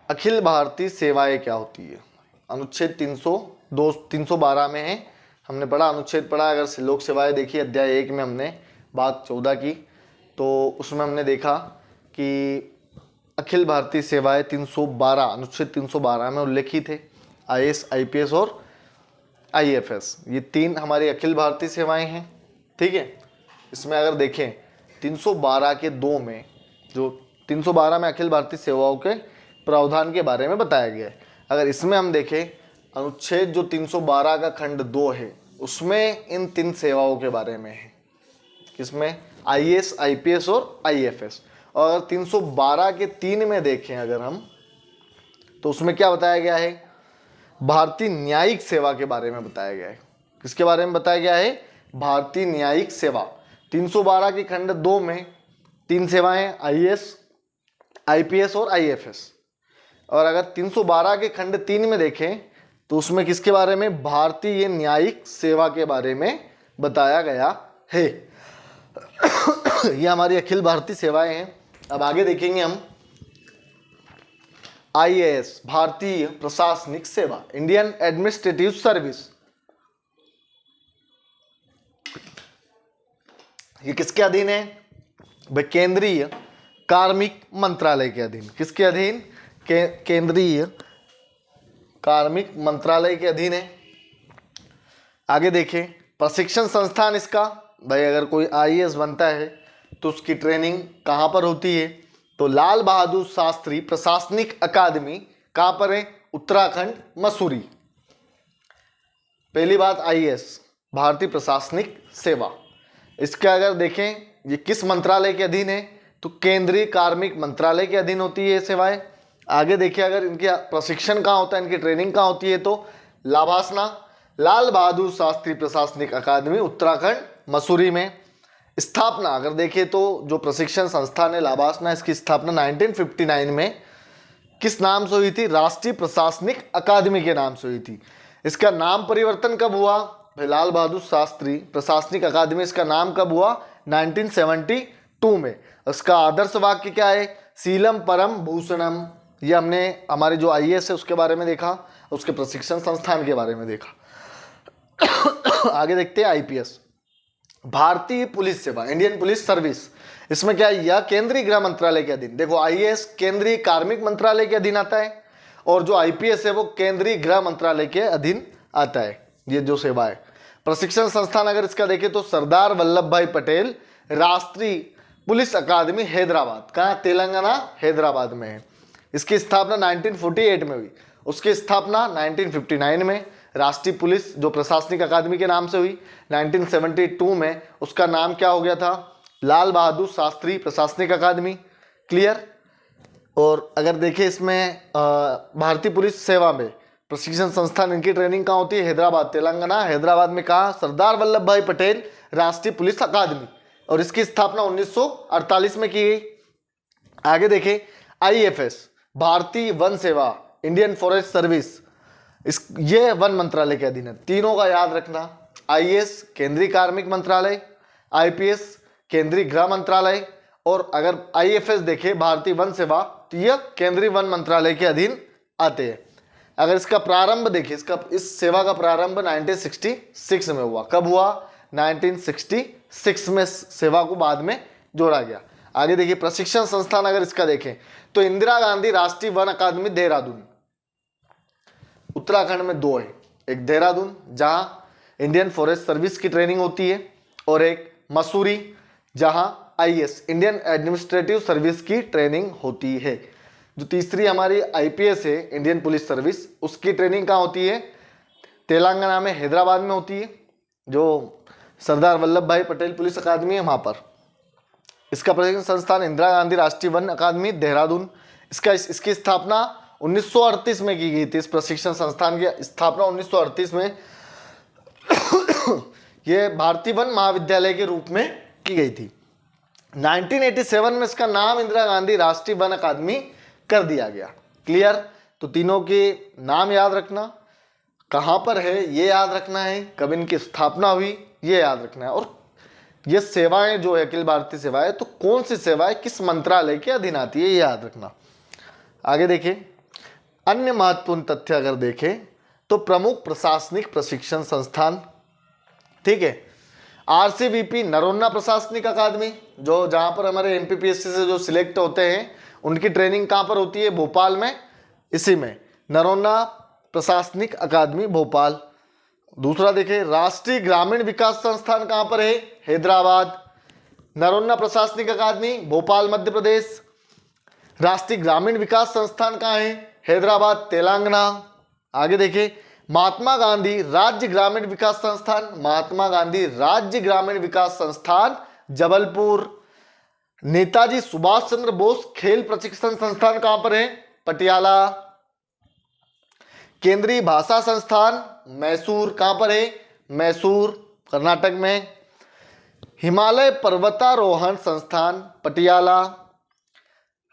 अखिल भारतीय सेवाएं क्या होती है, अनुच्छेद 312 में है, हमने पढ़ा अनुच्छेद पढ़ा। अगर लोक सेवाएं देखी अध्याय 1 में हमने बात 14 की, तो उसमें हमने देखा कि अखिल भारतीय सेवाएं 312 अनुच्छेद 312 में उल्लेखित है। आईएएस, आईपीएस और आईएफएस, ये 3 हमारी अखिल भारतीय सेवाएं हैं। ठीक है, इसमें अगर देखें 312 के 2 में, जो 312 में अखिल भारतीय सेवाओं के प्रावधान के बारे में बताया गया है। अगर इसमें हम देखें अनुच्छेद जो 312 का खंड 2 है उसमें इन 3 सेवाओं के बारे में है, किसमें, आईएएस, आईपीएस और आईएफएस। और अगर 312 के 3 में देखें अगर हम, तो उसमें क्या बताया गया है, भारतीय न्यायिक सेवा के बारे में बताया गया है। किसके बारे में बताया गया है, भारतीय न्यायिक सेवा। 312 के खंड 2 में 3 सेवाएं, आईएएस, आईपीएस और आईएफएस। और अगर 312 के खंड 3 में देखें तो उसमें किसके बारे में, भारतीय न्यायिक सेवा के बारे में बताया गया है। ये हमारी अखिल भारतीय सेवाएं हैं। अब आगे देखेंगे हम आईएएस, भारतीय प्रशासनिक सेवा, इंडियन एडमिनिस्ट्रेटिव सर्विस। ये किसके अधीन है भाई, केंद्रीय कार्मिक मंत्रालय के अधीन। किसके अधीन, केंद्रीय कार्मिक मंत्रालय के अधीन है। आगे देखें प्रशिक्षण संस्थान इसका, भाई अगर कोई आईएएस बनता है तो उसकी ट्रेनिंग कहाँ पर होती है, तो लाल बहादुर शास्त्री प्रशासनिक अकादमी कहाँ पर है, उत्तराखंड, मसूरी। पहली बात आईएएस, भारतीय प्रशासनिक सेवा। इसका अगर देखें ये किस मंत्रालय के अधीन है, तो केंद्रीय कार्मिक मंत्रालय के अधीन होती है ये सेवाएं। आगे देखिए अगर इनके प्रशिक्षण कहाँ होता है, इनकी ट्रेनिंग कहाँ होती है, तो लाभासना, लाल बहादुर शास्त्री प्रशासनिक अकादमी, उत्तराखंड, मसूरी में। स्थापना अगर देखें तो जो प्रशिक्षण संस्थान है लाभासना, इसकी स्थापना 1959 में किस नाम से हुई थी, राष्ट्रीय प्रशासनिक अकादमी के नाम से हुई थी। इसका नाम परिवर्तन कब हुआ, लाल बहादुर शास्त्री प्रशासनिक अकादमी, इसका नाम कब हुआ, 1972 में। इसका आदर्श वाक्य क्या है, शीलम परम भूषणम। ये हमने हमारे जो आईएएस है उसके बारे में देखा, उसके प्रशिक्षण संस्थान के बारे में देखा। आगे देखते हैं आईपीएस, भारतीय पुलिस सेवा, इंडियन पुलिस सर्विस। इसमें क्या है, यह केंद्रीय गृह मंत्रालय के अधीन। देखो आईएएस केंद्रीय कार्मिक मंत्रालय के अधीन आता है, और जो आईपीएस है वो केंद्रीय गृह मंत्रालय के अधीन आता है। ये जो सेवा है, प्रशिक्षण संस्थान अगर इसका देखें तो सरदार वल्लभ भाई पटेल राष्ट्रीय पुलिस अकादमी हैदराबाद, कहाँ, तेलंगाना, हैदराबाद में है। इसकी स्थापना 1948 में हुई, उसकी स्थापना 1959 में। राष्ट्रीय पुलिस जो प्रशासनिक अकादमी के नाम से हुई 1972 में, उसका नाम क्या हो गया था, लाल बहादुर शास्त्री प्रशासनिक अकादमी। क्लियर। और अगर देखें इसमें भारतीय पुलिस सेवा में प्रशिक्षण संस्थान इनकी ट्रेनिंग कहाँ होती है? हैदराबाद, तेलंगाना। हैदराबाद में कहाँ? सरदार वल्लभ भाई पटेल राष्ट्रीय पुलिस अकादमी, और इसकी स्थापना 1948 में की गई। आगे देखें, IFS भारतीय वन सेवा, इंडियन फॉरेस्ट सर्विस, ये वन मंत्रालय के अधीन है। तीनों का याद रखना। IAS केंद्रीय कार्मिक मंत्रालय, IPS केंद्रीय गृह मंत्रालय, और अगर IFS देखे भारतीय वन सेवा तो यह केंद्रीय वन मंत्रालय के अधीन आते हैं। अगर इसका प्रारंभ देखिए, इस सेवा का प्रारंभ 1966 में हुआ। कब हुआ? 1966 में सेवा को बाद में जोड़ा गया। आगे देखिए, प्रशिक्षण संस्थान अगर इसका देखें तो इंदिरा गांधी राष्ट्रीय वन अकादमी देहरादून, उत्तराखंड में 2 है। एक देहरादून जहां इंडियन फॉरेस्ट सर्विस की ट्रेनिंग होती है, और एक मसूरी जहां IAS इंडियन एडमिनिस्ट्रेटिव सर्विस की ट्रेनिंग होती है। जो तीसरी हमारी IPS है, इंडियन पुलिस सर्विस, उसकी ट्रेनिंग कहाँ होती है? तेलंगाना में, हैदराबाद में होती है, जो सरदार वल्लभ भाई पटेल पुलिस अकादमी है वहाँ पर। इसका प्रशिक्षण संस्थान इंदिरा गांधी राष्ट्रीय वन अकादमी देहरादून। इसकी स्थापना 1938 में की गई थी। इस प्रशिक्षण संस्थान की स्थापना 1938 में यह भारतीय वन महाविद्यालय के रूप में की गई थी। 1987 में इसका नाम इंदिरा गांधी राष्ट्रीय वन अकादमी कर दिया गया। क्लियर? तो तीनों के नाम याद रखना, कहाँ पर है ये याद रखना है, कब इनकी स्थापना हुई ये याद रखना है, और ये सेवाएं जो है अखिल भारतीय सेवाएं, तो कौन सी सेवाएं किस मंत्रालय के अधीन आती है ये याद रखना। आगे देखें, अन्य महत्वपूर्ण तथ्य अगर देखें तो प्रमुख प्रशासनिक प्रशिक्षण संस्थान, ठीक है, RCVP नरोन्ना प्रशासनिक अकादमी, जो जहां पर हमारे MPPSC से जो सिलेक्ट होते हैं उनकी ट्रेनिंग कहां पर होती है? भोपाल में, इसी में नरोन्ना प्रशासनिक अकादमी भोपाल। दूसरा देखें, राष्ट्रीय ग्रामीण विकास संस्थान कहां पर है? हैदराबाद। नरोन्ना प्रशासनिक अकादमी भोपाल मध्य प्रदेश। राष्ट्रीय ग्रामीण विकास संस्थान कहां है? हैदराबाद तेलंगाना। आगे देखें, महात्मा गांधी राज्य ग्रामीण विकास संस्थान, महात्मा गांधी राज्य ग्रामीण विकास संस्थान जबलपुर। नेताजी सुभाष चंद्र बोस खेल प्रशिक्षण संस्थान कहां पर है? पटियाला। केंद्रीय भाषा संस्थान मैसूर, कहां पर है? मैसूर कर्नाटक में। हिमालय पर्वतारोहण संस्थान पटियाला।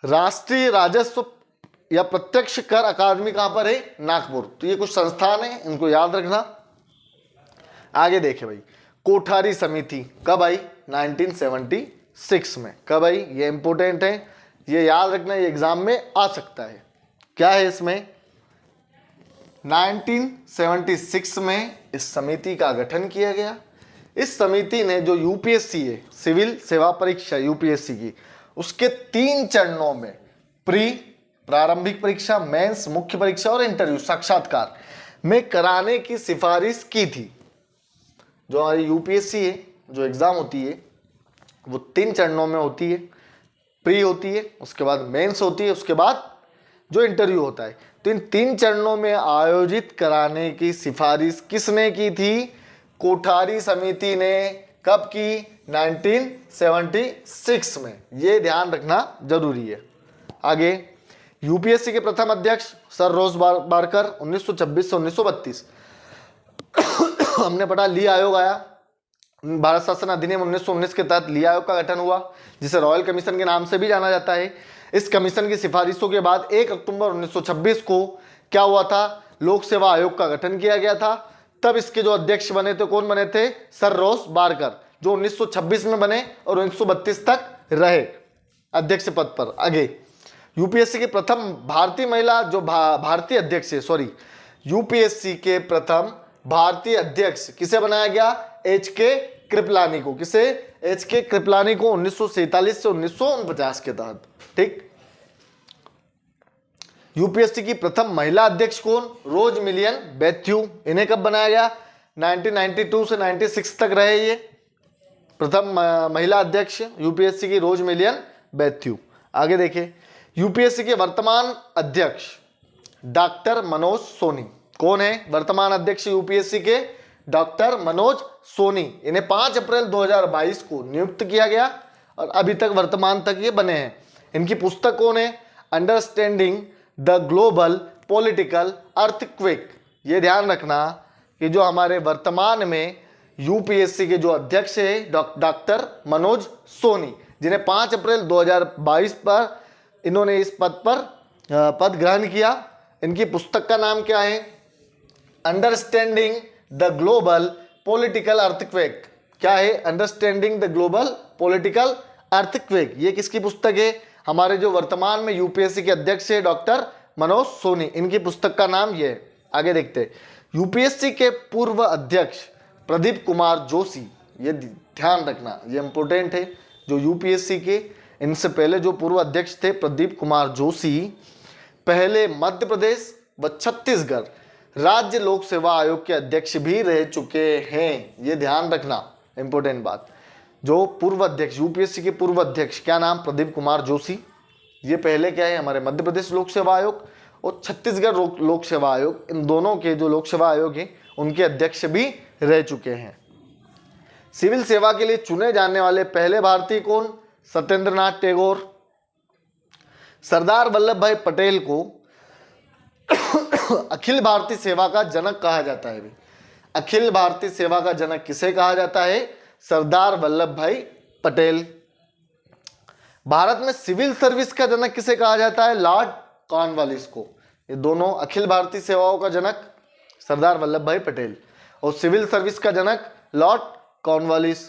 राष्ट्रीय राजस्व या प्रत्यक्ष कर अकादमी कहां पर है? नागपुर। तो ये कुछ संस्थान है, इनको याद रखना। आगे देखें भाई, कोठारी समिति कब आई? 1976 में। कब आई? ये इंपॉर्टेंट है, ये याद रखना, ये एग्जाम में आ सकता है। क्या है इसमें? 1976 में इस समिति का गठन किया गया। इस समिति ने जो UPSC है, सिविल सेवा परीक्षा UPSC की, उसके 3 चरणों में प्री प्रारंभिक परीक्षा, मेंस मुख्य परीक्षा और इंटरव्यू साक्षात्कार में कराने की सिफारिश की थी। जो हमारी UPSC है, जो एग्जाम होती है वो 3 चरणों में होती है। प्री होती है, उसके बाद मेंस होती है, उसके बाद जो इंटरव्यू होता है। तो इन 3 चरणों में आयोजित कराने की सिफारिश किसने की थी? कोठारी समिति ने। कब की? 1976 में। ये ध्यान रखना जरूरी है। आगे, UPSC के प्रथम अध्यक्ष सर रोज बारकर 1926 से 1932। हमने पढ़ा ली आयोग आया, भारत शासन अधिनियम 1919 के तहत ली आयोग का गठन हुआ, जिसे रॉयल कमीशन के नाम से भी जाना जाता है। इस कमीशन की सिफारिशों के बाद 1 अक्टूबर 1926 को क्या हुआ था? लोक सेवा आयोग का गठन किया गया था। तब इसके जो अध्यक्ष बने थे, कौन बने थे? सर रोज बारकर, जो 1926 में बने और 1932 तक रहे अध्यक्ष पद पर। आगे, UPSC के प्रथम भारतीय महिला जो भारतीय अध्यक्ष है, UPSC के प्रथम भारतीय अध्यक्ष किसे बनाया गया? HK कृपलानी को। किसे? HK कृपलानी को 1947 से 1949 के तहत। ठीक। UPSC की प्रथम महिला अध्यक्ष कौन? रोज मिलियन बैथ्यू। इन्हें कब बनाया गया? 1992 से 96 तक रहे ये प्रथम महिला अध्यक्ष UPSC की रोज मिलियन बैथ्यू। आगे देखें, UPSC के वर्तमान अध्यक्ष डॉक्टर मनोज सोनी। कौन है वर्तमान अध्यक्ष UPSC के? डॉक्टर मनोज सोनी। इन्हें 5 अप्रैल 2022 को नियुक्त किया गया और अभी तक वर्तमान तक ये बने हैं। इनकी पुस्तक कौन है? Understanding the global political earthquake. ये ध्यान रखना कि जो हमारे वर्तमान में यूपीएससी के जो अध्यक्ष है डॉक्टर मनोज सोनी, जिन्हें 5 अप्रैल 2022 पर इन्होंने इस पद ग्रहण किया। इनकी पुस्तक का नाम क्या है? Understanding the global political earthquake. क्या है? Understanding the global political earthquake. ये किसकी पुस्तक है? हमारे जो वर्तमान में यूपीएससी के अध्यक्ष है डॉक्टर मनोज सोनी, इनकी पुस्तक का नाम ये है। आगे देखते हैं, यूपीएससी के पूर्व अध्यक्ष प्रदीप कुमार जोशी। ये ध्यान रखना, ये इंपॉर्टेंट है। जो यूपीएससी के इनसे पहले जो पूर्व अध्यक्ष थे प्रदीप कुमार जोशी, पहले मध्य प्रदेश व छत्तीसगढ़ राज्य लोक सेवा आयोग के अध्यक्ष भी रह चुके हैं। ये ध्यान रखना, इंपॉर्टेंट बात। जो पूर्व अध्यक्ष, यूपीएससी के पूर्व अध्यक्ष, क्या नाम? प्रदीप कुमार जोशी। ये पहले क्या है? हमारे मध्य प्रदेश लोक सेवा आयोग और छत्तीसगढ़ लोक सेवा आयोग, इन दोनों के जो लोक सेवा आयोग हैं उनके अध्यक्ष भी रह चुके हैं। सिविल सेवा के लिए चुने जाने वाले पहले भारतीय कौन? सत्येंद्र नाथ टैगोर। सरदार वल्लभ भाई पटेल को अखिल भारतीय सेवा का जनक कहा जाता है। अखिल भारतीय सेवा का जनक किसे कहा जाता है? सरदार वल्लभ भाई पटेल। भारत में सिविल सर्विस का जनक किसे कहा जाता है? लॉर्ड कॉर्नवालिस को। ये दोनों, अखिल भारतीय सेवाओं का जनक सरदार वल्लभ भाई पटेल और सिविल सर्विस का जनक लॉर्ड कॉर्नवालिस।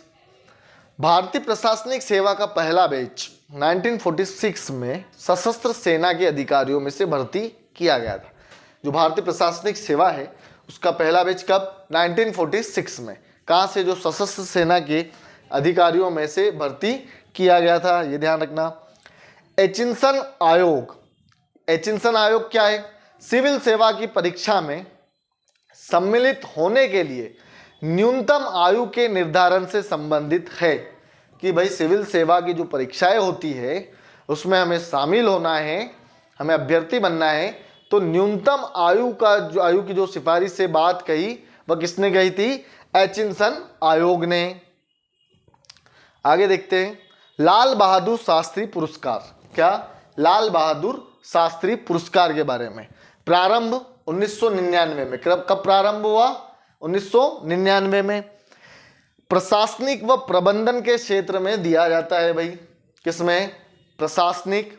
भारतीय प्रशासनिक सेवा का पहला बैच 1946 में सशस्त्र सेना के अधिकारियों में से भर्ती किया गया था। जो भारतीय प्रशासनिक सेवा है उसका पहला बैच कब? 1946 में। कहाँ से? जो सशस्त्र सेना के अधिकारियों में से भर्ती किया गया था, ये ध्यान रखना। एचिंसन आयोग। एचिंसन आयोग क्या है? सिविल सेवा की परीक्षा में सम्मिलित होने के लिए न्यूनतम आयु के निर्धारण से संबंधित है। कि भाई सिविल सेवा की जो परीक्षाएं होती है उसमें हमें शामिल होना है, हमें अभ्यर्थी बनना है, तो न्यूनतम आयु की जो सिफारिश से बात कही वह किसने कही थी? एचिंसन आयोग ने। आगे देखते हैं, लाल बहादुर शास्त्री पुरस्कार। क्या? लाल बहादुर शास्त्री पुरस्कार के बारे में। प्रारंभ 1999 में। कब प्रारंभ हुआ? 1999 में। प्रशासनिक व प्रबंधन के क्षेत्र में दिया जाता है भाई। किसमें? प्रशासनिक,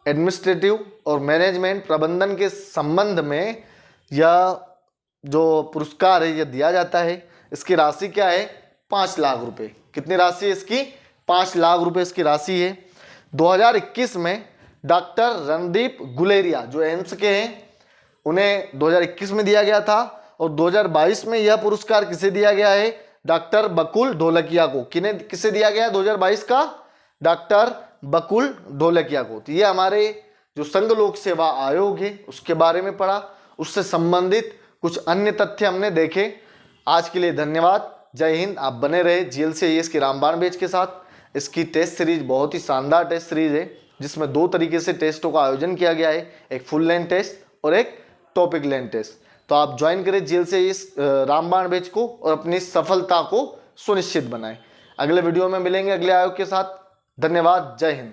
एडमिनिस्ट्रेटिव और मैनेजमेंट, प्रबंधन के संबंध में यह जो पुरस्कार है यह दिया जाता है। इसकी राशि क्या है? 5 लाख रुपए। कितनी राशि है इसकी? 5 लाख रुपए इसकी राशि है। 2021 में डॉक्टर रणदीप गुलेरिया जो एम्स के हैं उन्हें 2021 में दिया गया था और 2022 में यह पुरस्कार किसे दिया गया है? डॉक्टर बकुल ढोलकिया को। किसे दिया गया 2022 का? डॉक्टर बकुल ढोलकिया को। तो ये हमारे जो संघ लोक सेवा आयोग है उसके बारे में पढ़ा, उससे संबंधित कुछ अन्य तथ्य हमने देखे। आज के लिए धन्यवाद। जय हिंद। आप बने रहे जीएलसी आईएएस की रामबाण बैच के साथ। इसकी टेस्ट सीरीज बहुत ही शानदार टेस्ट सीरीज है जिसमें 2 तरीके से टेस्टों का आयोजन किया गया है, एक फुल लेंथ टेस्ट और एक टॉपिक लेंथ टेस्ट। तो आप ज्वाइन करें जीएलसी आईएएस रामबाण बैच को और अपनी सफलता को सुनिश्चित बनाएं। अगले वीडियो में मिलेंगे अगले आयोग के साथ। धन्यवाद। जय हिंद।